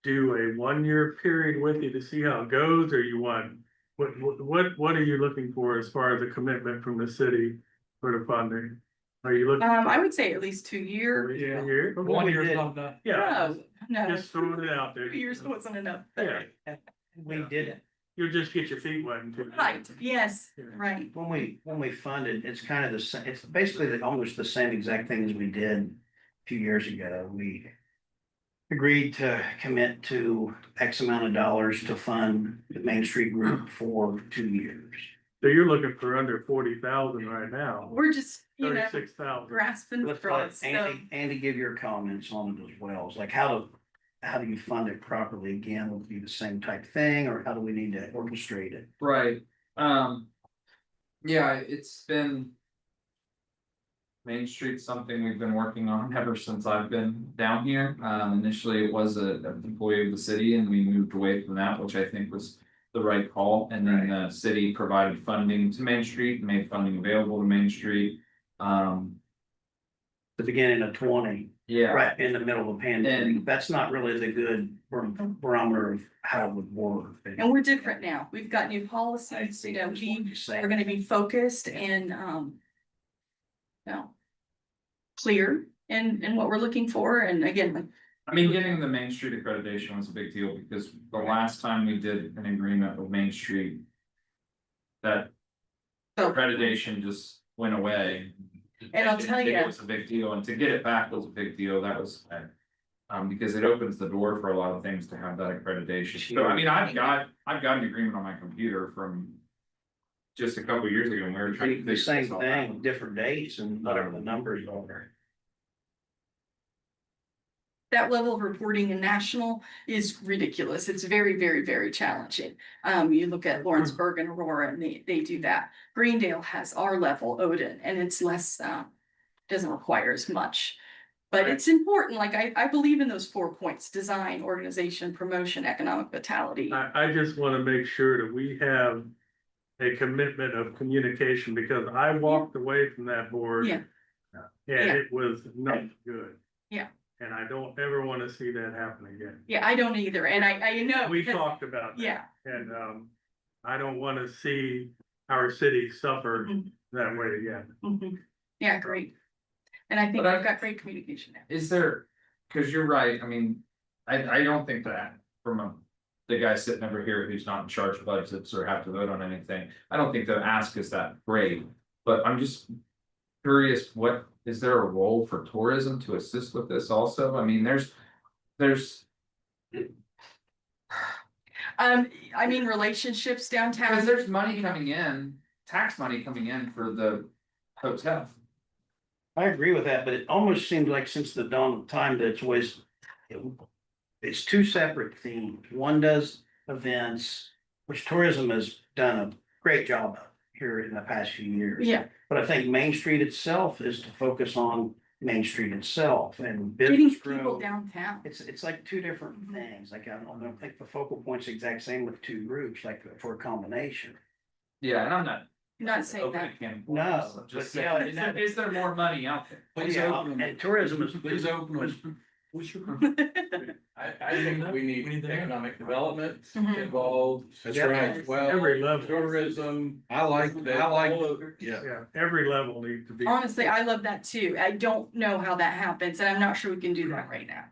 do a 1-year period with you to see how it goes, or you want? What are you looking for as far as a commitment from the city for the funding? Are you looking? I would say at least 2 years. Yeah, year? One we year's did. not enough. Yeah, No, just throwing it out there. 2 years wasn't enough. Yeah, We did it. you'll just get your feet wet and. Right, yes, Yeah. right. When we funded, it's kind of it's basically almost the same exact thing as we did a few years ago. We agreed to commit to X amount of dollars to fund the Main Street group for 2 years. So you're looking for under 40,000 right now, We're just, you know, 36,000. grasping Let's for let us, so. Andy give your comments on it as well. It's like, how do you fund it properly? Again, would it be the same type thing, or how do we need to orchestrate it? Right, yeah, it's been. Main Street's something we've been working on ever since I've been down here. Initially it was an employee of the city and we moved away from that, which I think was the right call, and then the city provided funding to Main Street, made funding available to Main Street. The beginning of 20, Yeah, right in the middle of the pandemic, And- that's not really the good barometer of how it would work. And we're different now. We've got new policies, you know, we are gonna be focused and, you know, clear in what we're looking for. And again, I mean, getting the Main Street accreditation was a big deal, because the last time we did an agreement with Main Street. That So- accreditation just went away. And I'll I didn't tell think you- It was a big deal, and to get it back was a big deal, that was. Because it opens the door for a lot of things to have that accreditation, so I mean, I've got an agreement on my computer from. Just a couple years ago, when we were trying to The fix same this all thing, out. different dates and whatever the numbers are. that level of reporting in national is ridiculous. It's very, very, very challenging. You look at Lawrenceburg and Aurora and they do that. Greendale has our level, Odin, and it's less, doesn't require as much. But it's important, like I believe in those 4 points: design, organization, promotion, economic vitality. I just wanna make sure that we have a commitment of communication, because I walked away from that board. Yeah. And Yeah. it was not good. Yeah. And I don't ever wanna see that happen again. Yeah, I don't either, and I know. We because- talked about that. Yeah, And, I don't wanna see our city suffer Mhm. that way again. mhm. Yeah, great. And I think But I- we've got great communication now. Is there, cause you're right, I mean, I don't think that the guy sitting over here who's not in charge of budgets or have to vote on anything. I don't think the ask is that great, but I'm just curious, is there a role for tourism to assist with this also? I mean, there's. I mean, relationships Cause downtown. there's money coming in, tax money coming in for the hotel. I agree with that, but it almost seems like since the dawn of time that it's always. It's two separate themes. One does events, which tourism has done a great job of here in the past few years. Yeah, But I think Main Street itself is to focus on Main Street itself and getting business people growth. downtown. It's like two different things, like I don't think the focal point's the exact same with two groups, like for a combination. Yeah, and I'm not. Not saying that. opening a can of No, worms, I'm just but saying, yeah, is there more money out there? Please Yeah, open them. and tourism is. Please open was- them. I think we need economic development Mhm. involved. That's Yeah. right. Well, Every level. tourism. I like, Yeah. Yeah, every level needs to be. Honestly, I love that too. I don't know how that happens, and I'm not sure we can do that right now.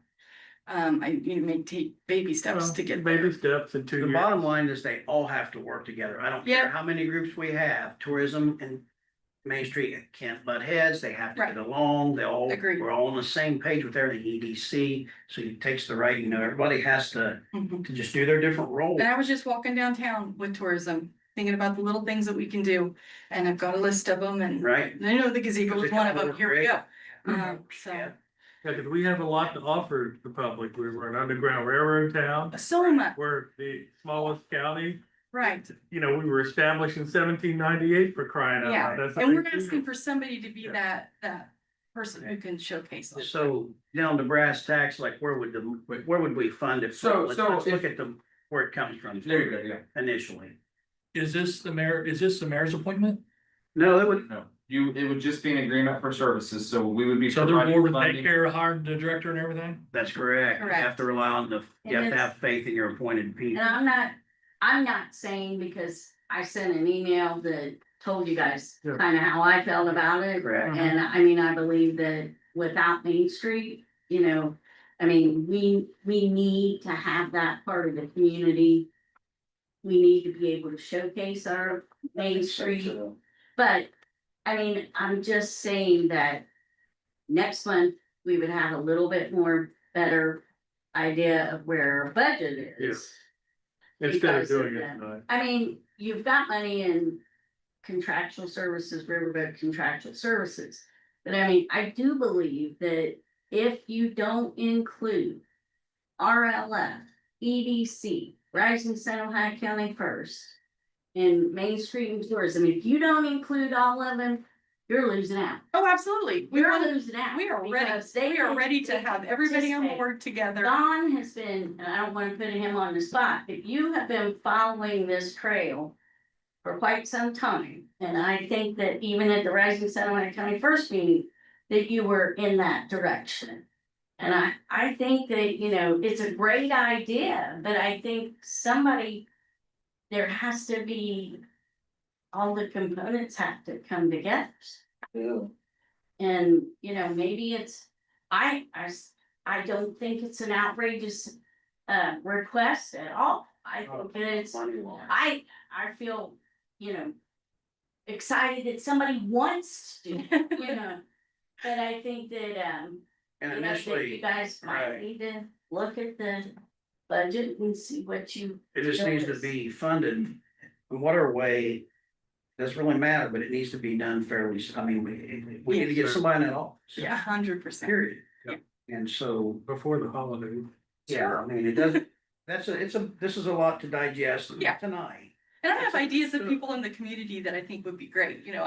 It may take baby steps to get Baby there. steps in 2 The years. bottom line is they all have to work together. I don't care Yeah. how many groups we have, tourism and Main Street can't butt heads, they have to Right. get along, Agreed. we're all on the same page with everything, EDC. So it takes the right, everybody has to Mhm. just do their different roles. And I was just walking downtown with tourism, thinking about the little things that we can do, and I've got a list of them, and Right. I know the gazebo is one of them. Here we go. Yeah. So Yeah. Yeah, cause we have a lot to offer the public. We were an underground railroad town. so much, We're the smallest county. right? You know, we were established in 1798 for crying out Yeah, loud. That's a and we're big asking deal. for somebody to be Yeah. that person who can showcase it. So down to brass tacks, like where would we fund it? So- Let's so look if- at where it comes from. There you go, yeah. Initially. Is this the mayor's appointment? No, it would, No, it would just be an agreement for services, so we would be So the providing board would take funding. care of hiring the director and everything? that's correct. You have Correct. to rely on you have And to have faith in your appointed people. And I'm not saying because I sent an email that told you guys Yeah. kind of how I felt about it. Correct. And I mean, I believe that without Main Street, I mean, we need to have that part of the community. We need to be able to showcase our Main Street, but I mean, I'm just saying that next month, we would have a little bit more better idea of where our budget is. Instead of because of doing it that. tonight. I mean, you've got money in contractual services, riverboat contractual services. But I mean, I do believe that if you don't include RLF, EDC, Rising Sun Ohio County First, and Main Street and tourism, if you don't include all of them, you're losing out. Oh, absolutely. We You're are, losing out. we are ready, because they we are ready to they have everybody on participate. board together. Don has been, and I don't wanna put him on the spot, but you have been following this trail for quite some time. And I think that even at the Rising Sun Oneida County First meeting, that you were in that direction. And I think that, you know, it's a great idea, but I think somebody, there has to be, all the components have to come together. And, you know, maybe it's, I don't think it's an outrageous request at all. I think that it's, I feel, you know, excited that somebody wants to, you know. But I think that, And you know, that initially, you guys might right. need to look at the budget and see what you. it just needs to be funded in whatever way. Doesn't really matter, but it needs to be done fairly, I mean, we need to get somebody in that office. 100%. Period. Yeah. And so, Before the holiday. yeah, I mean, it doesn't, this is a lot to digest Yeah. tonight. And I have ideas of people in the community that I think would be great, you know,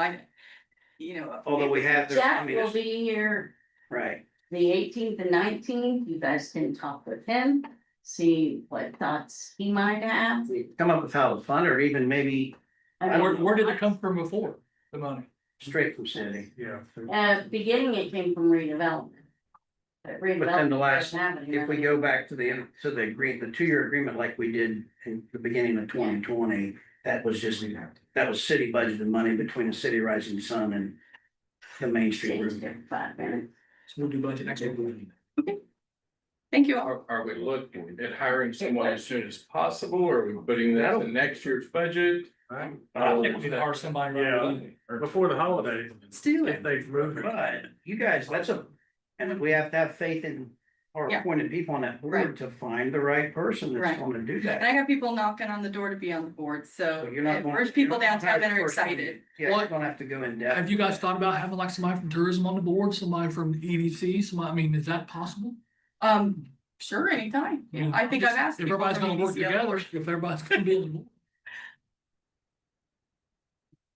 Although we have, I Jeff mean, will it's, be here right, the 18th and 19th. You guys can talk with him, see what thoughts he might have. come up with how to fund or even maybe I mean, Where did it come from before, the money? straight from city. Yeah. Beginning it came from redevelopment. But then the redevelopment last, doesn't have any if we money. go back to the 2-year agreement like we did in the beginning of 2020, that was just, that was city budgeted money between the City Rising Sun and the Main Street Changed group. every 5 minutes. So we'll do budget next week. thank you all. Are we looking at hiring someone as soon as possible, or are we putting that in next year's budget? I think we need to hire somebody. Yeah. Before the holiday, Let's do if it. they move it. But you guys, and we have to have faith in our Yeah. appointed people on that Right. board to find the right person that's Right. going to do And that. I got people knocking on the door to be on the board, so So you're not going. there's people you're not gonna downtown that hire are the person- excited. Yeah, you're gonna have to go in depth. Have you guys thought about having like somebody from tourism on the board, somebody from EDC, somebody, I mean, is that possible? Sure, anytime. I mean, I think I've asked. If people everybody's from gonna work EDC on the together, board. if everybody's gonna be on the board.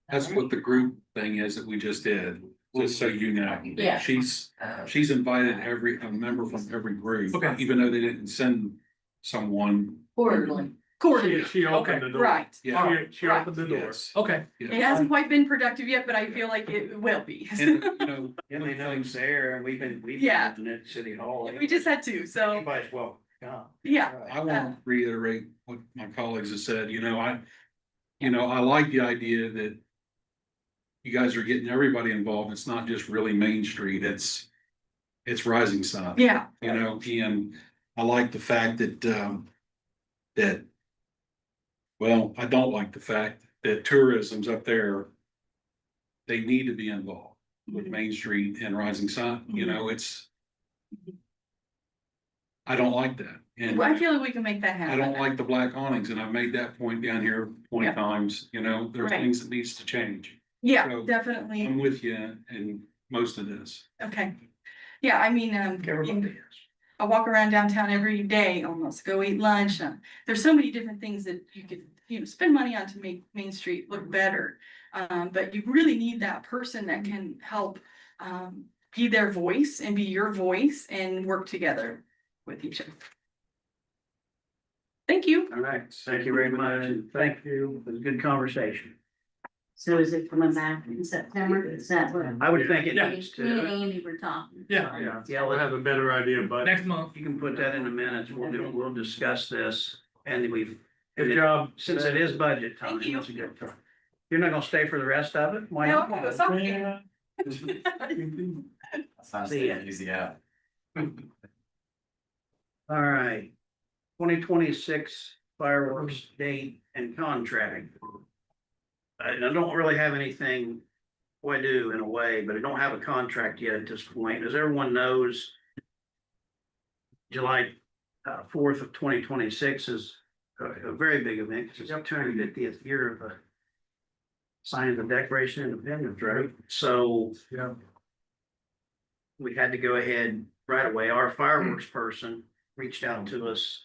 That's what the group thing is that we just did, just so you know. Yeah. She's invited a member from every group. Okay. Even though they didn't send someone. Quarterly. Quarterly, She opened the door. right. Yeah. She opened the door. Yes. Okay, It Yeah. hasn't quite been productive yet, but I feel like it will be. And, you know, And they know he's there and we've Yeah. been at City Hall. We just had to, so, Anybody's welcome. yeah. I want to reiterate what my colleagues have said, I like the idea that you guys are getting everybody involved. It's not just really Main Street, it's Rising Sun. Yeah, And I like the fact that well, I don't like the fact that tourism's up there. They need to be involved with Main Street and Rising Sun, I don't like that. And I feel like we can make that I happen. don't like the black awnings, and I've made that point down here 20 Yeah. times, there's Right. things that needs to change. Yeah, So, definitely. I'm with you in most of this. Okay. Yeah, I mean, Everybody is. I walk around downtown every day, almost go eat lunch. There's so many different things that you could, spend money on to make Main Street look better. But you really need that person that can help, be their voice and be your voice and work together with each other. Thank you. All right, thank you very much. And thank you. It was a good conversation. So is it coming back in September? Is that what? I would think it Yeah. needs Me and to. Andy were talking. Yeah. Yeah, Yeah, we'll have a better idea, but next month. You can put that in the minutes. We'll discuss this and good job. since it is budget time. Thank you. it's a good time. You're not gonna stay for the rest of it? Why No, not? sorry. See ya. All right. 2026 fireworks date and contract. I don't really have anything, well, I do in a way, but I don't have a contract yet at this point. As everyone knows, July 4th of 2026 is a very big event because it's the 250th year of the signing of the Declaration of Independence, right? So Yeah. we had to go ahead right away. Our fireworks person reached out to us.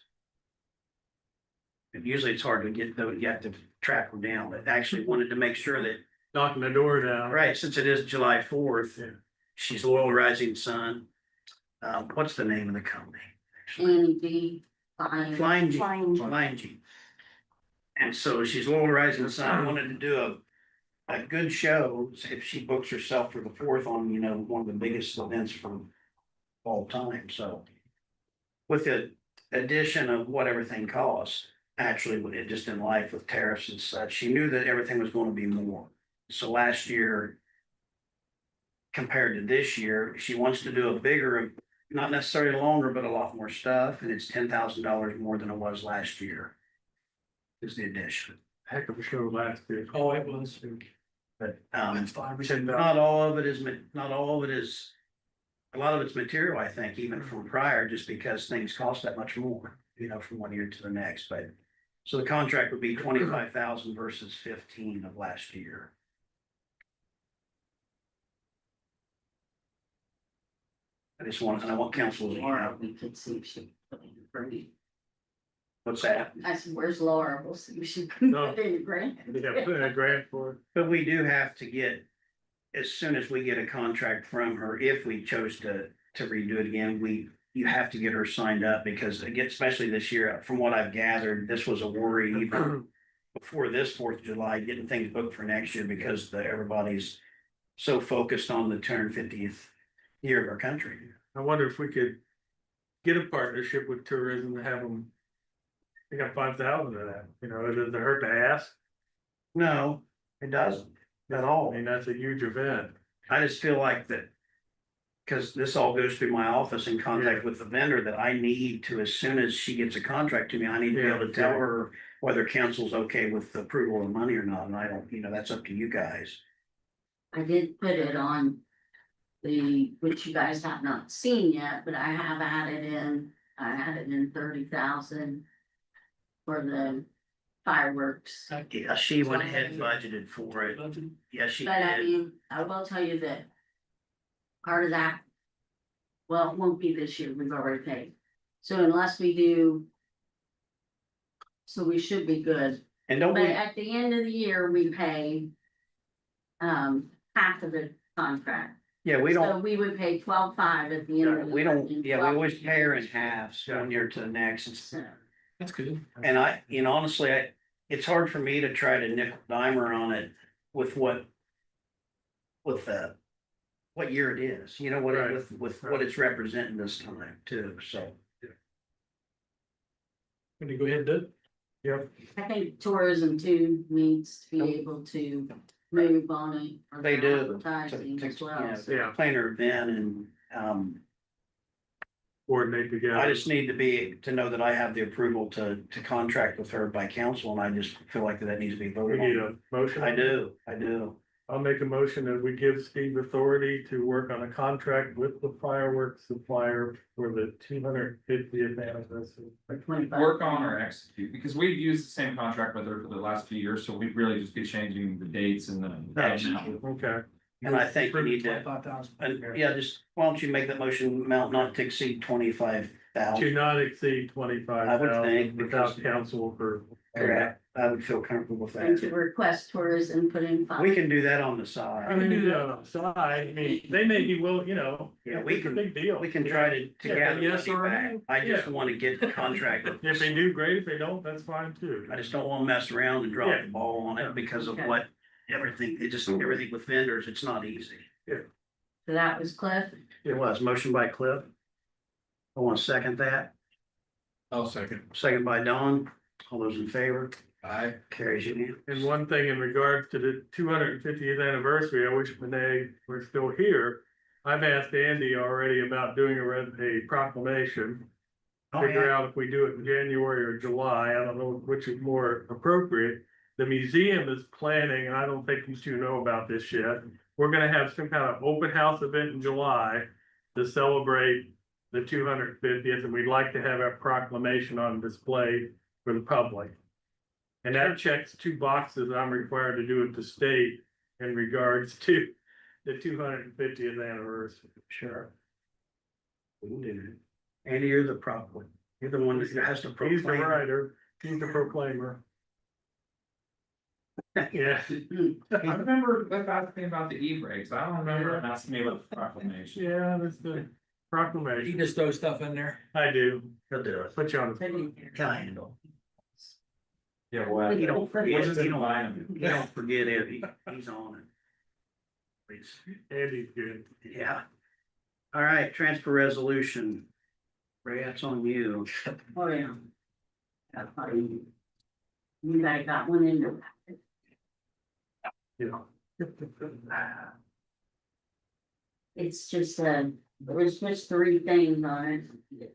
And usually it's hard to get, though, you have to track them down, but actually wanted to make sure that knocking the door down. Right, since it is July 4th, Yeah. she's Loyal Rising Sun. What's the name of the company? Annie B. Fine. Flying G. Flying G. Flying G. And so she's Loyal Rising Sun, wanted to do a good show, if she books herself for the 4th on, you know, one of the biggest events from all time, so. With the addition of what everything costs, actually, with it just in life with tariffs and such, she knew that everything was gonna be more. So last year, compared to this year, she wants to do a bigger, not necessarily longer, but a lot more stuff, and it's $10,000 more than it was last year. Is the addition, Heck of a show last year. Oh, it was. but, That's fine. We said, not all of it is, not all of it is. A lot of it's material, I think, even from prior, just because things cost that much more, you know, from one year to the next, but. So the contract would be 25,000 versus 15 of last year. And I want council to Laura, know, we could see if she put in a grant. what's that? I said, where's Laura? We'll see if she can No. put in a grant. Yeah, put in a grant for it. But we do have to get, as soon as we get a contract from her, if we chose to redo it again, you have to get her signed up, because again, especially this year, from what I've gathered, this was a worry even before this 4th of July, getting things booked for next year, because everybody's so focused on the 250th year of our country. I wonder if we could get a partnership with tourism to have them. They got 5,000 of that, you know, does it hurt to ask? No, it doesn't at all. I mean, that's a huge event. I just feel like that. Cause this all goes through my office in contact with the vendor, that I need to, as soon as she gets a contract to me, I need to be able to tell her whether council's okay with the approval of money or not, and I don't, you know, that's up to you guys. I did put it on which you guys have not seen yet, but I have I added in 30,000 for the fireworks. Yeah, she went ahead and budgeted for it. Yes, she But I did. mean, I will tell you that part of that, well, it won't be this year, we've already paid. So unless we do, so we should be good. And don't But we, at the end of the year, we pay half of the contract. yeah, we So don't, we would pay 12,500 at the end of the year. we don't, and yeah, we always 12,500 pay her in halves one year to the next. It's- So, that's good. And you know, honestly, it's hard for me to try to nickel dimer on it with what year it is, you know, Right. with what it's representing this time too, so. Can you go ahead and do it? Yep. I think tourism too needs to be able to move on it. for They their do. Advertising as well. Yeah, So Yeah. plan her event and, Coordinate together. I just need to know that I have the approval to contract with her by council, and I just feel like that needs to be We voted need on. a motion. I do. I'll make a motion that we give Steve authority to work on a contract with the fireworks supplier for the 250th anniversary. 25. Work on or execute, because we've used the same contract with her for the last few years, so we'd really just be changing the dates and the. That's- Okay, And I think you need to, 25,000. and yeah, just, why don't you make that motion amount not to exceed 25,000? to not exceed I 25,000 think, without because- council for. Correct. I would feel comfortable with And to that. request tourism, put in five. We can do that on the I side. mean, do that on the side, I mean, they may be willing, you know. Yeah, we it's a can- Big deal. We can try to Yeah, gather yes money or back. no? I just Yeah. want to get the contract. If they do, great, if they don't, that's fine too. I just don't want to mess around and drop Yeah. the ball on it because of Okay. what everything, everything with vendors, it's not easy. So that was Cliff. It was motion by Cliff. I want to second that. I'll second. Second by Don. All those in favor? Aye. Carries unanimous. And one thing in regards to the 250th anniversary, I wish Renee were still here. I've asked Andy already about doing a proclamation. Oh, Figure yeah. out if we do it in January or July, I don't know which is more appropriate. The museum is planning, and I don't think you two know about this yet. We're gonna have some kind of open house event in July to celebrate the 250th, and we'd like to have a proclamation on display for the public. And that checks two boxes I'm required to do at the state in regards to the 250th anniversary. Sure. We can do it. Andy, you're the problem. You're the one that has to He's the proclaim. writer, he's the proclaimer. Yeah. I remember Cliff asking about the e-brakes. I don't remember him asking me about the proclamation. Yeah, that's the He proclamation. just throws stuff in there. I do. He'll do it. Put you on the. Can I handle? Yeah, well. You don't forget, Wasn't you don't, mine. you don't forget it, he's on it. Please. Andy's good. Yeah. All right, transfer resolution. Ray, that's on you. Oh, yeah. That's fine. You guys got one in your. Yeah. It's just, there's just three things on it.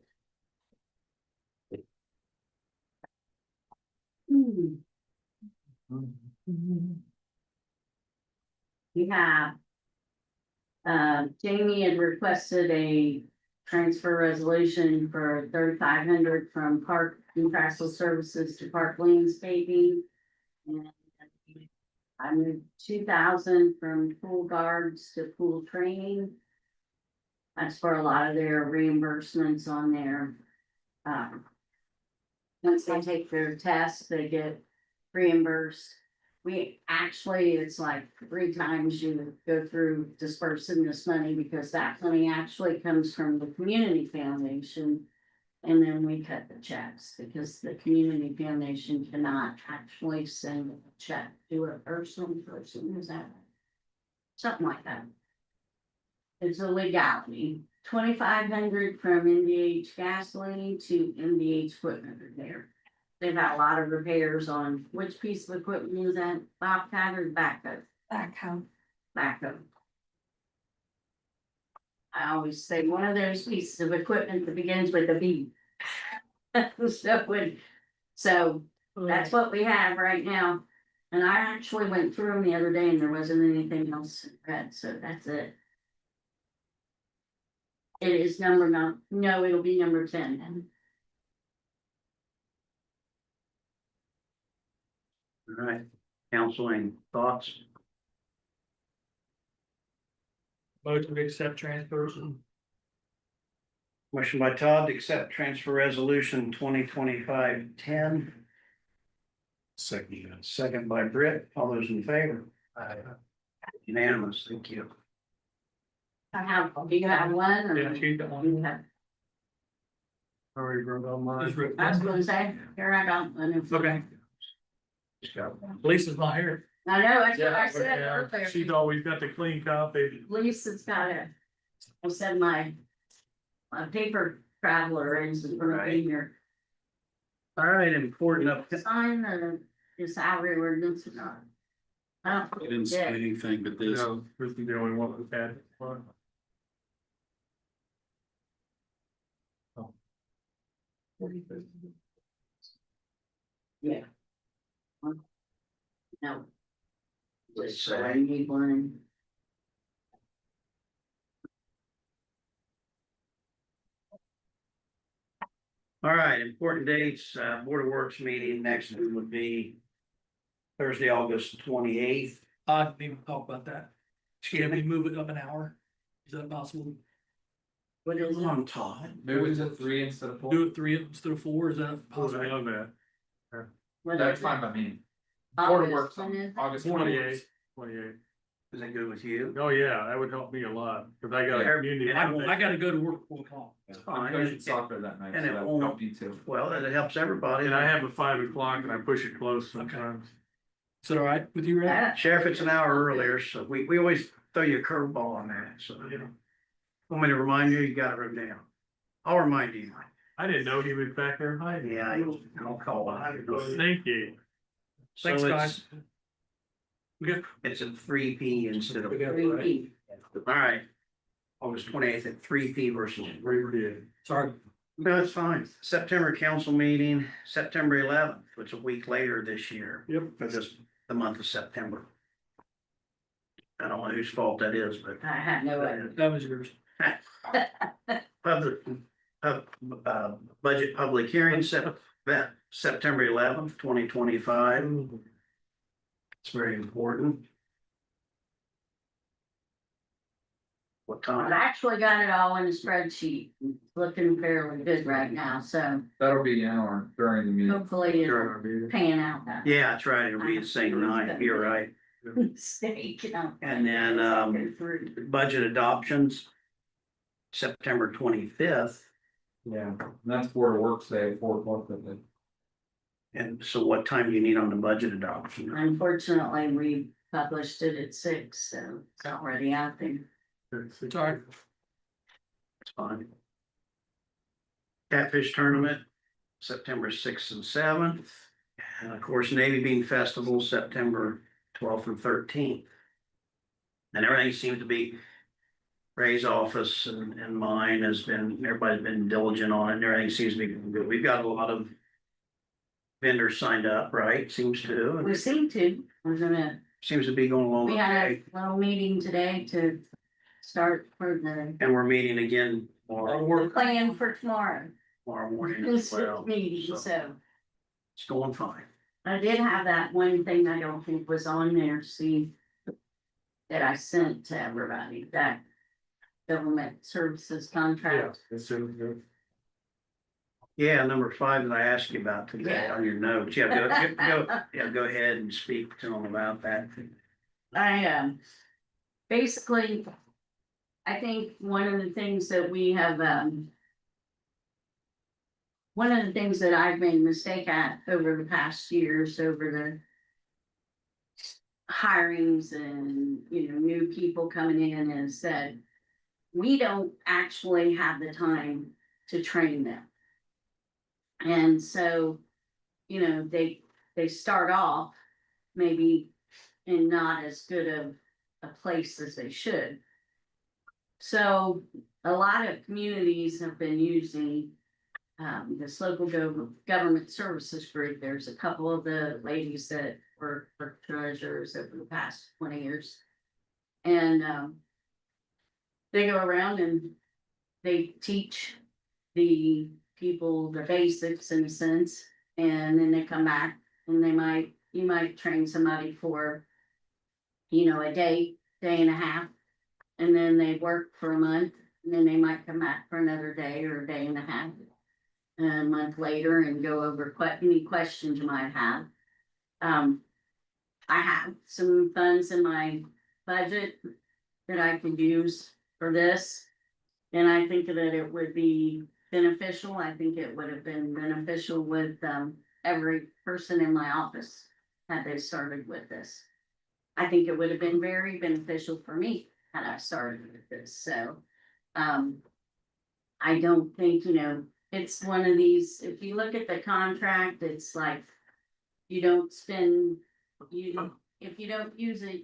Hmm. We have. Jamie had requested a transfer resolution for 3,500 from Park Contractual Services to Park Landscaping. And I moved 2,000 from pool guards to pool training. That's for a lot of their reimbursements on their, once they take their test, they get reimbursed. We actually, it's like 3 times you go through dispersing this money because that money actually comes from the community foundation. And then we cut the checks because the community foundation cannot actually send a check to a person, is that? Something like that. It's a legality, 2,500 from NVH gasoline to NVH equipment repair. They've had a lot of repairs on, which piece of equipment is that, Bobcat or backhoe? Backhoe. Backhoe. I always say one of those pieces of equipment that begins with a B. So that's what we have right now. And I actually went through them the other day and there wasn't anything else read, so that's it. It is no, it'll be number 10 then. All right, counseling thoughts? Motion to accept transfers. Motion by Todd to accept transfer resolution 2025-10. Second. Second by Britt. All those in favor? Unanimous, thank you. Do you have one or? Yeah, she got one. You have, Already wrote on mine. Just rip- I was gonna say, here I got one. Okay, Lisa's not here. I know, that's what I Yeah, said yeah, earlier. she's always got the clean copy. Lisa's got it. I said my paper traveler is in here. All right, important up. Sign the salary ordinance or not? I I didn't say Yeah. anything but this. No, this is the only one we've had. Yeah. No. Just so I need one. All right, important dates, Board of Works meeting next week would be Thursday, August 28th. I didn't even talk about that. Can we move it up an hour? Is that possible? What is Come it? on, Todd. Move it to 3 instead of 4. Do it 3 instead of 4, is that I possible? love that. What That's is it? fine by me. Board of August, Works when on is it? August 28. 28th. Is that good with you? Oh, yeah, that would help me a lot, cause I got a Yeah. community. I gotta go to work at 4 o'clock. It's I'm fine. coaching soccer that night, and so it that won't- help you too. Well, it helps everybody. And I have a 5 o'clock and I push it close Okay. sometimes. Is that all right with you, Ray? Yeah. Sheriff, it's an hour earlier, so we always throw you a curveball on that, so, you know. Want me to remind you, you got it written down. I'll remind you. I didn't know he was back there hiding. Yeah, I'll call it. Thank you. So Thanks, it's- guys. Good. It's at 3 p instead of, We got it Three right. feet. all right. August 28th at 3 p versus. Sorry. No, it's fine. September council meeting, September 11th, it's a week later this year. Yep. For just the month of September. I don't know whose fault that is, but. I had no idea. That was yours. Public, budget public hearing, September 11th, 2025. It's very important. What I've time? actually got it all in a spreadsheet, looking fairly good right now, so That'll be in or during the meeting. hopefully it'll pan out that. Yeah, that's right, it'll be the same night, you're right. Mistake, you know. And then, budget adoptions, September 25th. Yeah, and that's Board of Works Day, 4 o'clock, I think. And so what time do you need on the budget adoption? Unfortunately, we published it at 6, so it's already out there. Sorry. It's fine. Catfish tournament, September 6th and 7th. And of course, Navy Bean Festival, September 12th and 13th. And everything seems to be, Ray's office and mine has been, everybody's been diligent on it, and everything seems to be good. We've got a lot of vendors signed up, right? Seems to, We seem to, seems to be going along we had okay. a little meeting today to start for the And we're meeting again tomorrow plan for tomorrow. morning as This well. meeting, so. It's going fine. I did have that one thing I don't think was on there, see. That I sent to everybody, that government services contract. Yeah, number 5 that I asked you about today Yeah. on your notes. Yeah, go ahead and speak to them about that. I basically. I think one of the things that we have, one of the things that I've made a mistake at over the past years, over the. Hirings and, new people coming in is that. We don't actually have the time to train them. And so, they start off maybe in not as good of a place as they should. So a lot of communities have been using this local government services group. There's a couple of the ladies that were treasurers over the past 20 years. And they go around and they teach the people the basics in a sense, and then they come back and you might train somebody for, a day and a half. And then they work for a month, and then they might come back for another day or a day and a half. A month later and go over any questions you might have. I have some funds in my budget that I could use for this. And I think that it would be beneficial. I think it would have been beneficial with every person in my office had they started with this. I think it would have been very beneficial for me had I started with this, so. I don't think, it's one of these, if you look at the contract, it's like. You don't spend, if you don't use it,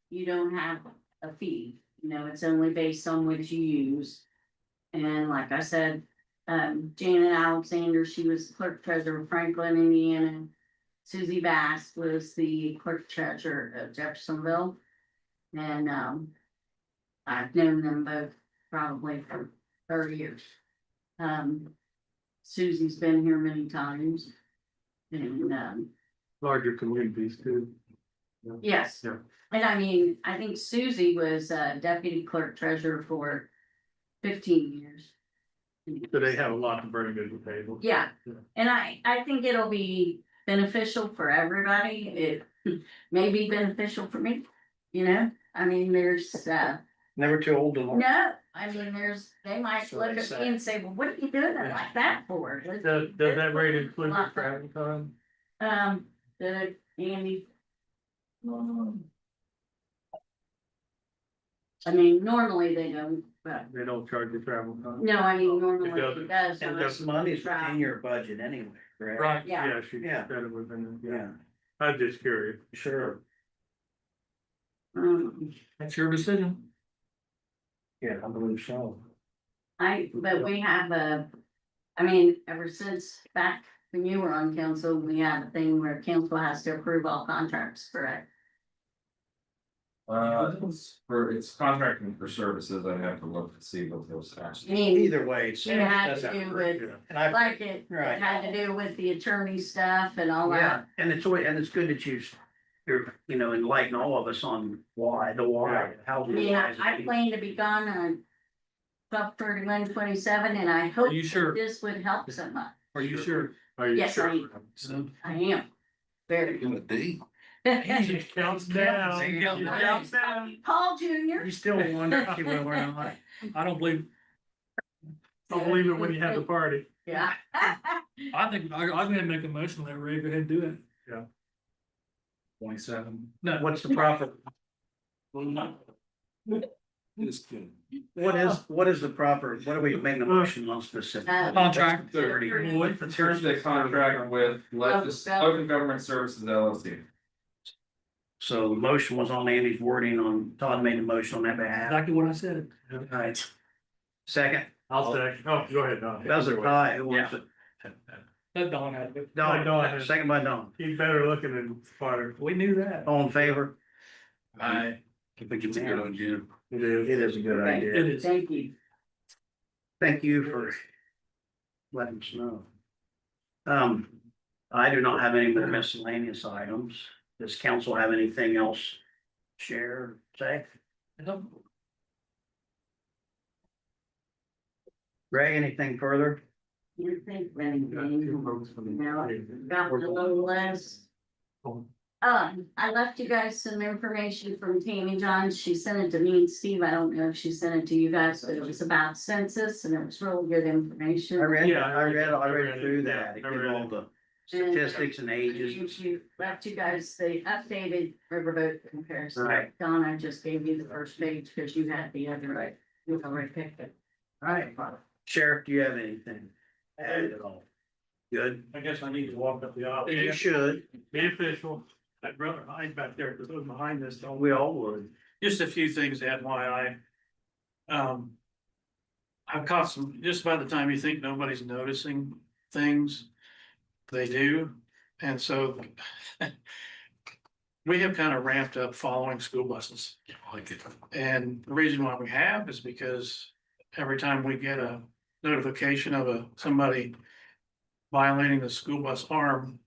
you don't have a fee, it's only based on what you use. And like I said, Janet Alexander, she was clerk treasurer of Franklin, Indiana. Susie Bass was the clerk treasurer of Jeffersonville. And I've known them both probably for 30 years. Susie's been here many times. And Larger communities too. yes, Yeah. and I mean, I think Susie was deputy clerk treasurer for 15 years. So they have a lot to bring to the table. Yeah, Yeah. and I think it'll be beneficial for everybody. It may be beneficial for me, I mean, there's Never too old to learn. no, I mean, they might So look they at say. me and say, well, what are you doing it like that for? Does that rate include your travel time? The Andy. I mean, normally they don't, but They don't charge you travel time? no, I mean, normally doesn't. it does. And this money's within your budget anyway, correct? Right, Yeah. yeah, she Yeah. said it was in, Yeah, I'm just curious. sure. That's your decision. Yeah, I believe so. But we have I mean, ever since back when you were on council, we have a thing where council has to approve all contracts, correct? It's contracting for services, I have to look to see what those I actually. mean, Either way, it's. it had to doesn't do hurt. with, And I, like it Right. had to do with the attorney stuff and all yeah, that. and it's always, and it's good that you enlighten all of us on why, how. Yeah, I plan to be gone on 12/31/27, and I hope Are you sure? this would help so much. Are you sure? Are you Yes, sure? I am. Very. He counts down. He Counts down. Paul Junior. You still wonder if you will or not. I don't believe, I'll believe it when you have the party. Yeah. I think, I'm gonna make a motion, let Ray go ahead and do it. 27. No. What's the proper, what is the proper, what are we making the motion on specific? Contract. 30. Here's the contract with Open Government Services LLC. So the motion was on Andy's wording on, Todd made the motion on that behalf. Exactly what I said. All right. Second, I'll say, oh, go ahead, Don. that was a tie, who wants it? That Don had it. Don, second by Don, He's better looking than Sparta. We knew that. all in favor? I think it's a good idea. It is a good idea. It is. Thank you. Thank you for letting us know. I do not have any more miscellaneous items. Does council have anything else? Share, say? Ray, anything further? You think anything? No, got the little list. I left you guys some information from Tammy John. She sent it to me and Steve. I don't know if she sent it to you guys, but it was about census and it was really good information. I read read through it, that. It yeah, I gives read all it. the statistics and ages. You left you guys the updated riverboat comparison. Right. Don, I just gave you the first page because you had the other, right? You already picked it. All right, Sheriff, do you have anything? Added at all? Good. I guess I need to walk up the aisle. You should. Be official. I'd rather hide back there because those behind this don't. We all would. Just a few things, FYI. I've caught some, just by the time you think nobody's noticing things, they do. And so we have kind of ramped up following school buses. And the reason why we have is because every time we get a notification of somebody violating the school bus arm,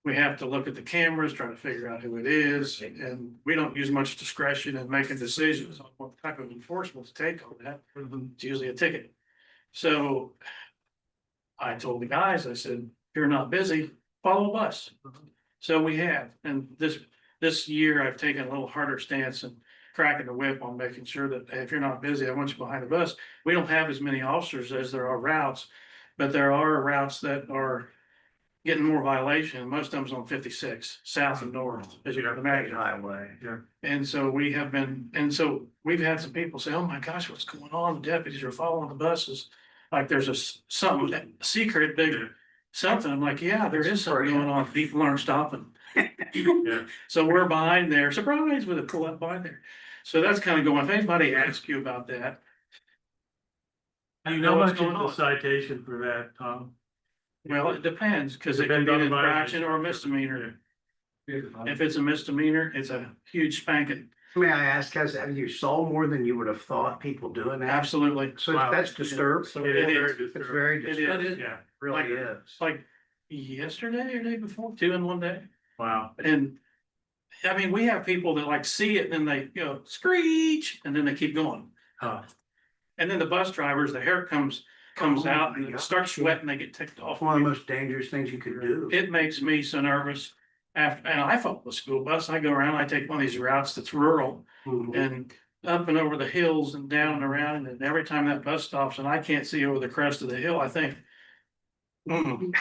we have to look at the cameras, try to figure out who it is, and we don't use much discretion in making decisions on what type of enforcement to take on that. It's usually a ticket. So I told the guys, I said, if you're not busy, follow a bus. So we have, and this year I've taken a little harder stance and cracking the whip on making sure that hey, if you're not busy, I want you behind the bus. We don't have as many officers as there are routes, but there are routes that are getting more violation. Most of them's on 56, south and north, as you can imagine. Highway. And so we have been, and so we've had some people say, oh my gosh, what's going on? The deputies are following the buses. Like there's something, a secret, big something. I'm like, yeah, there is something going on. People aren't stopping. So we're behind there, surprise with a pull up behind there. So that's kind of going, if anybody asks you about that. You know How what's much going is the on. citation for that, Tom? Well, it depends, because it can Depends be on an the infraction or a violation. misdemeanor. If it's a misdemeanor, it's a huge spanking. May I ask, have you saw more than you would have thought people doing that? Absolutely. So that's disturbed. So It is. It's very It disturbing. is. Yeah, Really Like- is. Like yesterday or day before, 2 in one day. wow. And I mean, we have people that like see it and then they, screech and then they keep going. Huh. And then the bus drivers, the hair comes Oh, out my and they God. start sweating, they get ticked off. It's one of the most dangerous things you could do. It makes me so nervous. And I follow the school bus. I go around, I take one of these routes that's rural Mhm. and up and over the hills and down and around. And every time that bus stops and I can't see over the crest of the hill, I think, I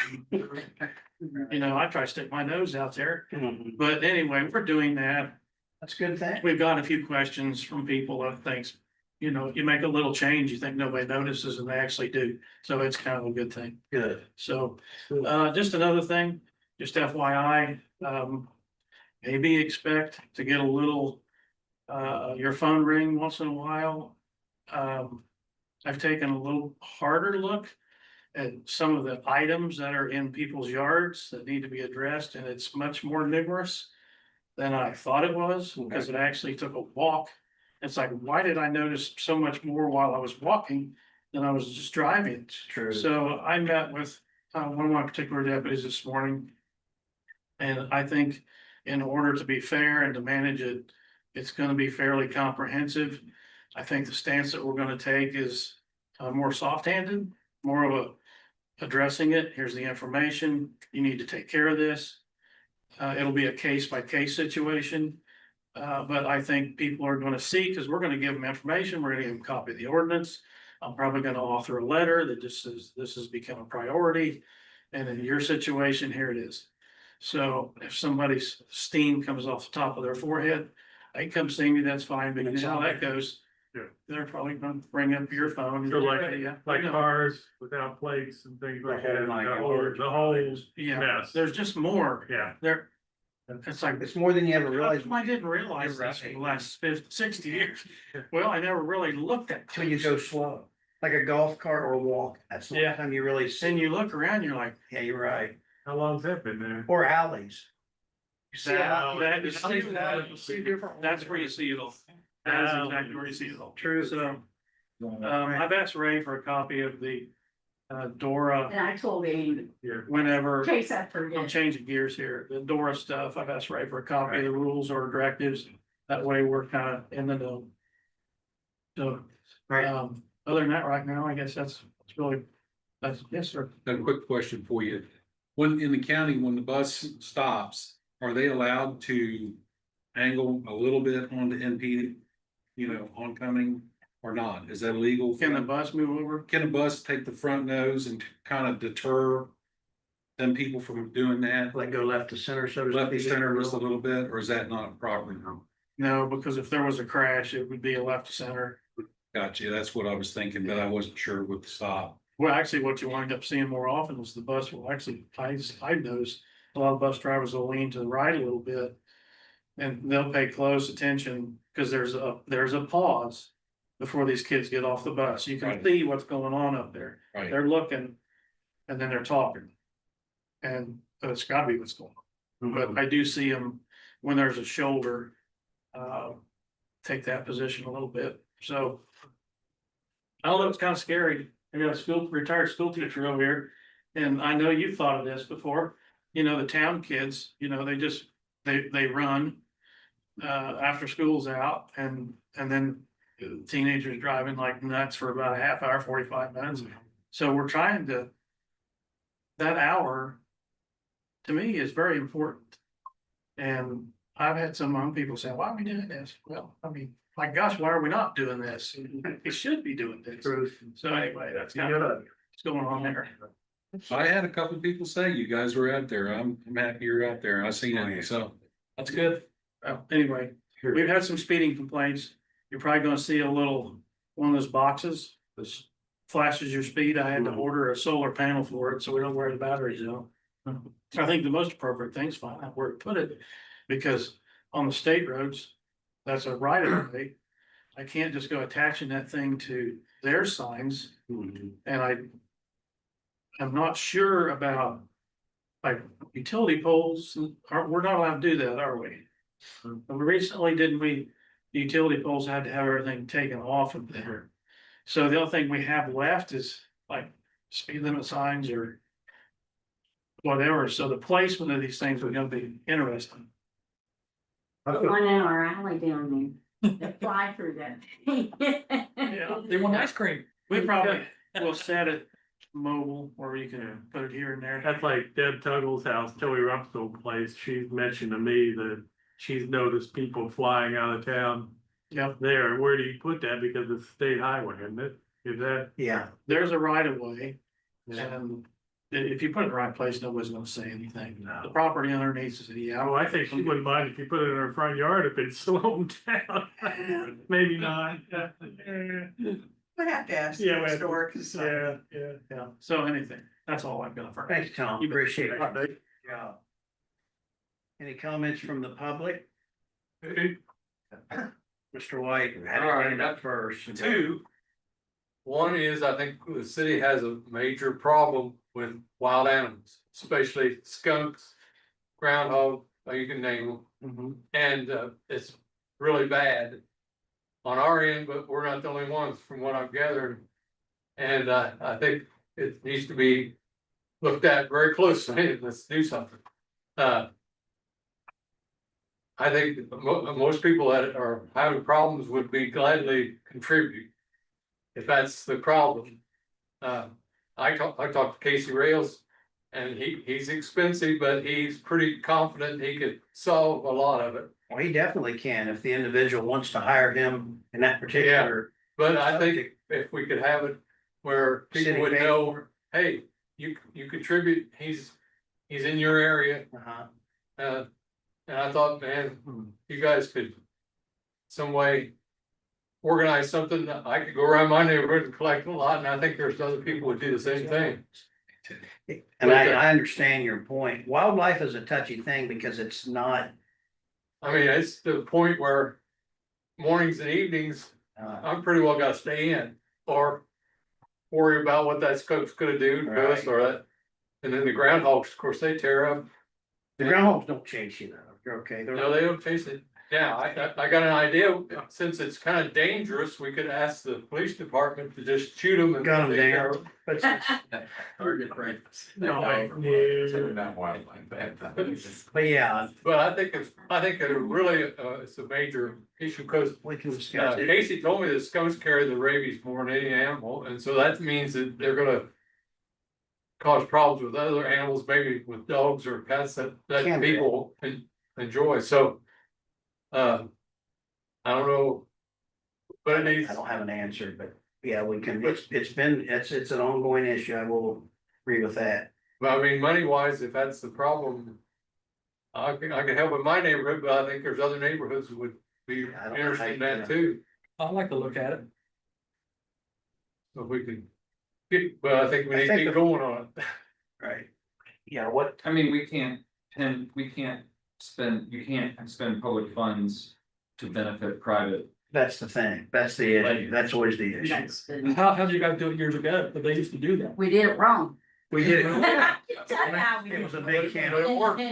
try to stick my nose out there. Mhm. But anyway, we're doing that. That's a good thing. We've got a few questions from people that thinks, you make a little change, you think nobody notices and they actually do. So it's kind of a good thing. Good. So, just another thing, just FYI, maybe expect to get a little, your phone ring once in a while. I've taken a little harder look at some of the items that are in people's yards that need to be addressed, and it's much more numerous than I thought it was, because it actually took a walk. It's like, why did I notice so much more while I was walking than I was just driving? True. So I met with one of my particular deputies this morning. And I think in order to be fair and to manage it, it's gonna be fairly comprehensive. I think the stance that we're gonna take is more soft-handed, more of a addressing it. Here's the information. You need to take care of this. It'll be a case-by-case situation. But I think people are gonna see, because we're gonna give them information, we're gonna give them a copy of the ordinance. I'm probably gonna author a letter that just says this has become a priority. And in your situation, here it is. So if somebody's steam comes off the top of their forehead, they come see me, that's fine, but you know how that goes. Yeah. They're probably gonna bring up your phone. So like, Yeah, like I know. cars without plates and things like The whole that, nine the whole Yeah, mess. there's just more. Yeah. There, it's like, It's more than you ever realize I didn't realize You're this for right. the last 50, 60 years. Well, I never really looked at. until you go slow, like a golf cart or a walk. That's the Yeah. only time you really And see. you look around, you're like, Yeah, you're right. How long's that been there? Or alleys. You see a lot- that you is, see a lot- you see different that's where you see it all. That is exactly where you see it all. True. So, I've asked Ray for a copy of the Dora, And I told Amy, whenever. in case I I'm forget. changing gears here, the Dora stuff, I've asked Ray for a copy of the rules or directives, that way we're kind of in the know. So, Right. other than that, right now, I guess that's really, yes, sir. A quick question for you. When in the county, when the bus stops, are they allowed to angle a little bit onto NP? You know, oncoming or not? Is that illegal? Can the bus move over? Can a bus take the front nose and kind of deter them people from doing that? Like go left to center, so to Left the speak. center just a little bit, or is that not proper? No, because if there was a crash, it would be a left to center. Gotcha, that's what I was thinking, but I wasn't sure with the stop. Well, actually, what you wind up seeing more often is the bus will actually, I've noticed, a lot of bus drivers will lean to the right a little bit. And they'll pay close attention, because there's a pause before these kids get off the bus. You can Right. see what's going on up there. Right. They're looking, and then they're talking. And it's gotta be what's going on. But I do see them when there's a shoulder, take that position a little bit, so. I don't know, it's kind of scary. I got a retired school teacher over here, and I know you've thought of this before. You know, the town kids, you know, they run. After school's out, and then teenagers driving like nuts for about a half hour, 45 minutes. So we're trying to. That hour, to me, is very important. And I've had some young people say, why are we doing this? Well, I mean, my gosh, why are we not doing this? We should be doing this. So anyway, that's kind of what's going on there. I had a couple people say you guys were out there. I'm happy you're out there. I seen it, so. That's good. Anyway, we've had some speeding complaints. You're probably gonna see a little, one of those boxes, that flashes your speed. I had to order a solar panel for it, so we don't wear the batteries out. I think the most appropriate thing's find out where to put it, because on the state roads, that's a right of way. I can't just go attaching that thing to their signs, and I'm not sure about. Like utility poles, we're not allowed to do that, are we? Recently, didn't we, the utility poles had to have everything taken off of there. So the only thing we have left is like speed limit signs or whatever, so the placement of these things are gonna be interesting. One in our alley down there, they fly through that thing. Yeah, They want ice cream. we probably will set it mobile, or you can put it here and there. That's like Deb Tuggle's house, Joey Rumpstil's place. She's mentioned to me that she's noticed people flying out of town. Yep. There, where do you put that? Because it's state highway, isn't it? Is that? Yeah, There's a right of way, and if you put it in the right place, nobody's gonna say anything. The property owner needs to say, yeah. Oh, I think she wouldn't mind if you put it in her front yard if it slowed down. Maybe not. I have to ask Yeah, we the have to- store, cause. Yeah, so anything, that's all I've got for. thanks, Tom. You bet. Appreciate it. Yeah. Any comments from the public? Mr. White, had All your right, hand up first. Two. One is, I think the city has a major problem with wild animals, especially skunks, groundhog, you can name them. And it's really bad on our end, but we're not the only ones from what I've gathered. And I think it needs to be looked at very closely. Let's do something. I think most people that are having problems would be gladly contribute. If that's the problem. I talked to Casey Rails. And he's expensive, but he's pretty confident he could solve a lot of it. Well, he definitely can if the individual wants to hire him in that particular. But I think if we could have it where people City would paid know, for hey, you contribute, he's in your area. Uh-huh. And I thought, man, you guys could some way organize something that I could go around my neighborhood and collect a lot, and I think there's other people would do the same thing. And I understand your point. Wildlife is a touchy thing because it's not, I mean, it's the point where mornings and evenings, I'm pretty well gotta stay in or worry about what that scope's gonna do to us or that. And then the groundhogs, of course, they tear up. the groundhogs don't chase you though. You're okay. No, they don't chase it. Yeah, I got an idea, since it's kind of dangerous, we could ask the police department to just shoot them and. Gun 'em take care down. of But Target practice. Not wildlife, bad but yeah, But I think it really, it's a major issue, because we can discuss it. Casey told me that skunks carry the rabies more than any animal, and so that means that they're gonna cause problems with other animals, maybe with dogs or pets that Can be. people enjoy, so. I don't know. But it needs, I don't have an answer, but yeah, we can, it's an ongoing issue. I will agree with that. but I mean, money wise, if that's the problem. I can help in my neighborhood, but I think there's other neighborhoods that would be I don't interested in that know. too. I'd like to look at it. So if we can. But I think we I need to think keep the- going on it. Right. Yeah, what, I mean, we can't you can't spend public funds to benefit private. that's the thing. That's the issue. That's always the issue. That's the- How did you guys do it years ago? But they used to do that. We did it wrong. We did it. I can tell you how we It did was a it. big can. But it worked.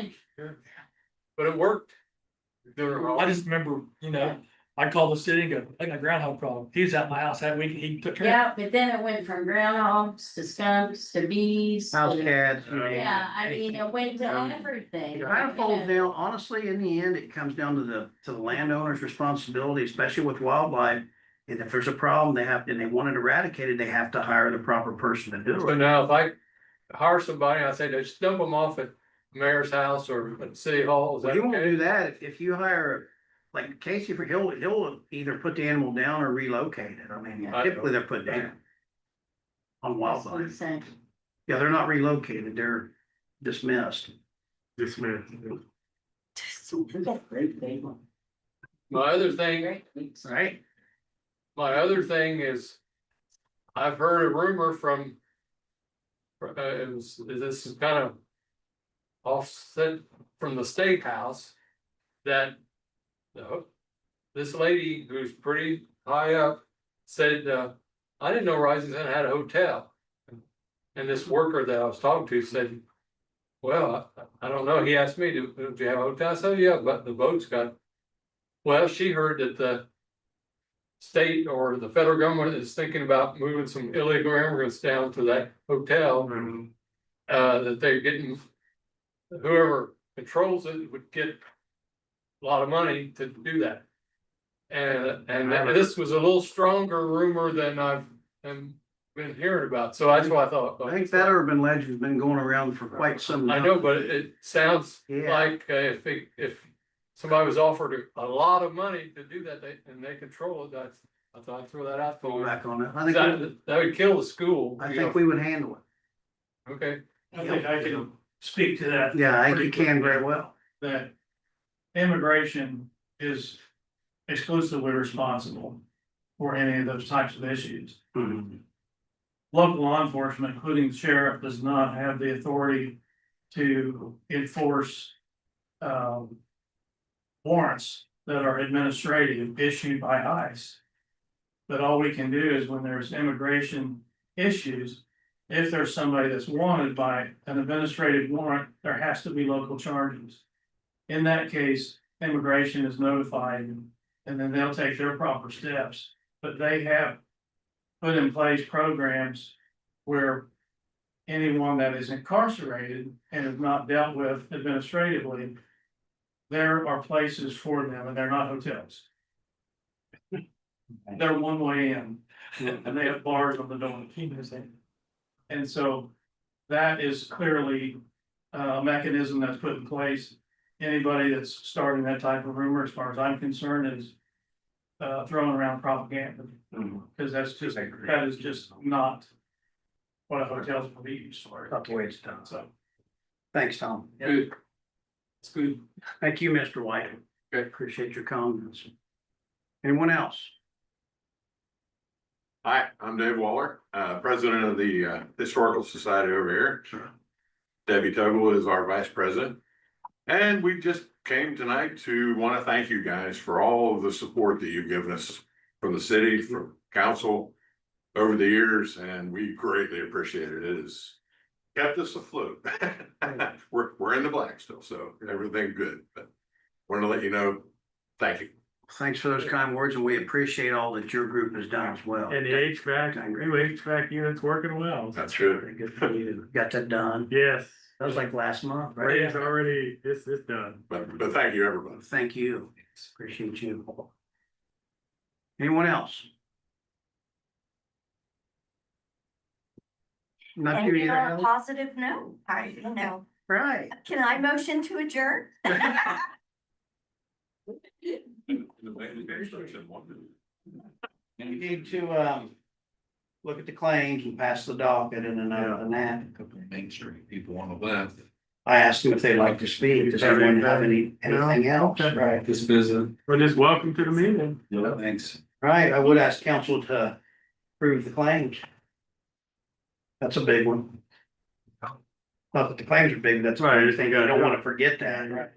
But it worked. Doing it wrong. I just remember, I called the city and go, I got a groundhog problem. He was at my house that week. He took care of Yeah, but then it went from groundhogs to skunks to bees. House to- cats. Yeah, I mean, it went to everything. It kind of falls down, honestly, in the end, it comes down to the landowner's responsibility, especially with wildlife. And if there's a problem, and they want it eradicated, they have to hire the proper person to do So it. now if I hire somebody, I say, just dump them off at the mayor's house or at city hall, is Well, that he won't okay? do that if you hire, like Casey, he'll either put the animal down or relocate it. I mean, typically they're put down. On That's what I'm wildlife. saying. Yeah, they're not relocated, they're dismissed. Great big one. My other thing, Great big one. Right? my other thing is, I've heard a rumor from. This is kind of offset from the state house. That. This lady who's pretty high up said, I didn't know Rising Sun had a hotel. And this worker that I was talking to said, well, I don't know, he asked me, do you have a hotel? I said, yeah, but the boat's got. Well, she heard that the state or the federal government is thinking about moving some illegal immigrants down to that hotel. That they're getting, whoever controls it would get a lot of money to do that. And this was a little stronger rumor than I've been hearing about, so that's why I thought. I think that urban legend's been going around for quite some I time. know, but it sounds Yeah. like if somebody was offered a lot of money to do that, and they control it, I thought I'd throw that out Fall for back on it. you. That would kill the school. I you think know. we would handle it. Okay, I think I can speak to that. Yeah, I think you can very well. That immigration is exclusively responsible for any of those types of issues. Local law enforcement, including the sheriff, does not have the authority to enforce warrants that are administrative issued by ICE. But all we can do is when there's immigration issues, if there's somebody that's wanted by an administrative warrant, there has to be local charges. In that case, immigration is notified and then they'll take their proper steps, but they have put in place programs where anyone that is incarcerated and is not dealt with administratively, there are places for them and they're not hotels. They're one way in and they have bars on the door. And so that is clearly a mechanism that's put in place. Anybody that's starting that type of rumor, as far as I'm concerned, is throwing around propaganda. Because that is just not what a hotel's gonna be used for. Not the way it's done. So. Thanks, Tom. Good. It's good. Thank you, Mr. White. Good. Appreciate your comments. Anyone else? Hi, I'm Dave Waller, president of the Historical Society over here. Debbie Togel is our vice president. And we just came tonight to want to thank you guys for all of the support that you've given us from the city, from council over the years, and we greatly appreciate it. It has kept us afloat. We're in the black still, so everything good, but wanted to let you know, thank you. Thanks for those kind words, and we appreciate all that your group has done as well. And the HVAC, new HVAC units working well. That's good. Very good for you. Got that done. Yes, That was like last month, right? Ray's already, it's done. But thank you, everybody. Thank you. Appreciate you. Anyone else? Not And you on a either. positive note, Right. can I motion to adjourn? You need to, look at the claims and pass the docket and then other than that. Main Street, people on the left. I asked them if they'd like to speak. Does anyone have anything else? Okay. Right. This visit. Well, just welcome to the meeting. Yeah, thanks. Right, I would ask council to approve the claims. That's a big one. Not that the claims are big, that's Right, the thing. You don't want to forget that, right?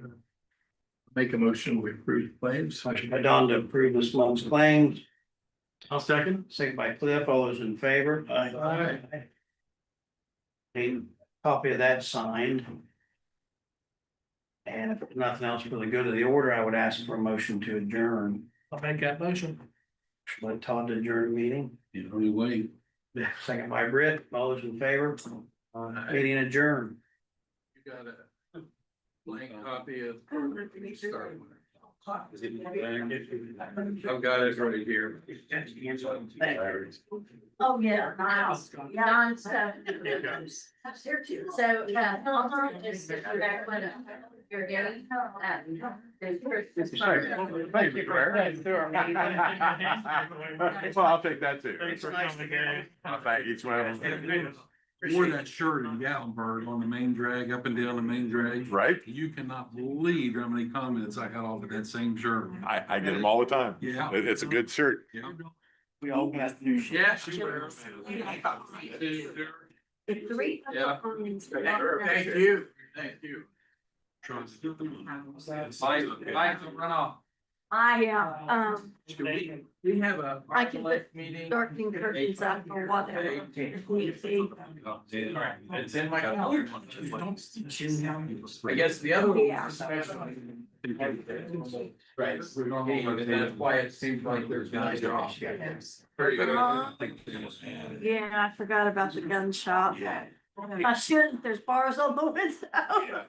Make a motion, we approve claims. Motion by Don to approve this month's claims, I'll second. second by Cliff, all those in favor? Aye. A copy of that signed. And if there's nothing else for the good of the order, I would ask for a motion to adjourn. I'll make that motion. Let Todd to adjourn the meeting, The only way. second by Britt, all those in favor? Meeting adjourned. You got a blank copy of. I've got it right here. Oh, yeah, Niles, Don, so. That's here too. So, just back when you're getting. Sorry. Thank you, Well, I'll take that too. Thanks for coming, Dave. Thank each one of them. Wore that shirt in Gatlinburg on the main drag, up and down the main drag. Right? You cannot believe how many comments I got off of that same shirt. I get them all the time. Yeah. It's a good shirt. Yeah. We all got new shit. Yeah, she wears. Three. Yeah. Thank you. Thank you. Lights will run off. I, We have a. I can put meeting. darkening curtains up or whatever. If need be. It's in my calendar. I guess the other. Yeah. Right, and that's why it seems like there's. Very good. Yeah, I forgot about the gun shop. I should, there's bars on the window.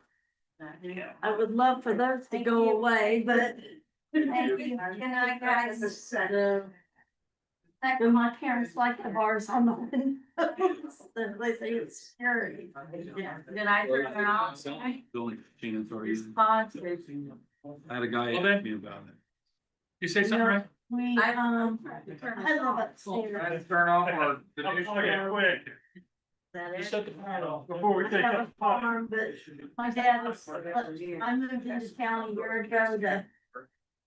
I would love for those to go away, but. Thank you. Good night, guys. My parents like the bars on the windows. They say it's scary. Did I turn it off? The only chance are you. Positive. I had a guy Well, ask me about it. You say something, right? We, I live upstairs. Turn off or. Yeah, quick. That You is. shut the fan off before we I take have a up. farm, but my dad was, I moved into town a year ago to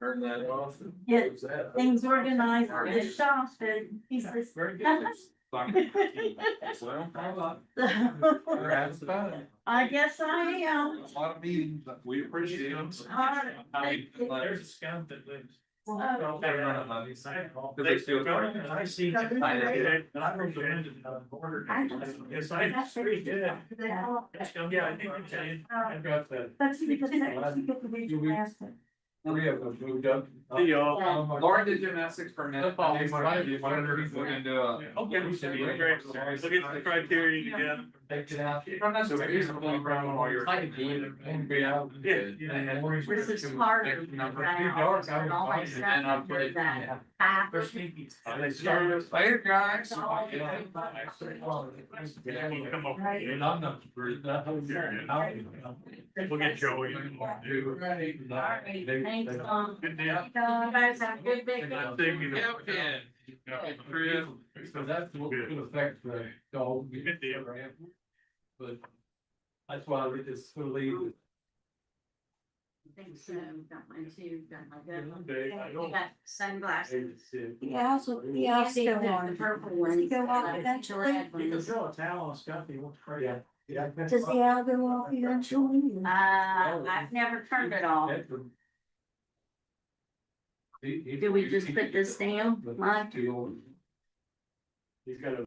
Turn that off. get things organized for the shop and he says. Very good. I guess I am. A lot of meetings, but we appreciate them. There's a scout that lives. They still. I see. And I recommended the border. Yes, it's pretty good. Yeah, I think it's, I've got the. That's because you get to be faster. We have moved up. See y'all. Lauren did gymnastics for a minute. Okay. We're gonna do a. Okay, great. Look at the criteria again. Take it out. So here's the one around while you're. This is harder. And all my stuff under that path. Later, guys. We'll get Joey. Alright, thanks, Good deal. You guys have a good vacation. So that's what could affect the dog. Good deal. But that's why we just leave. I think so, got mine too, got my good one. Dave, I You don't- got sunglasses. Yeah, I'll still The on. purple ones. Go off the eventually. red ones. a towel on Scotty, what's crazy? Does the owl go off eventually? I've never turned it off. Do we just put this down, Mike? He's got a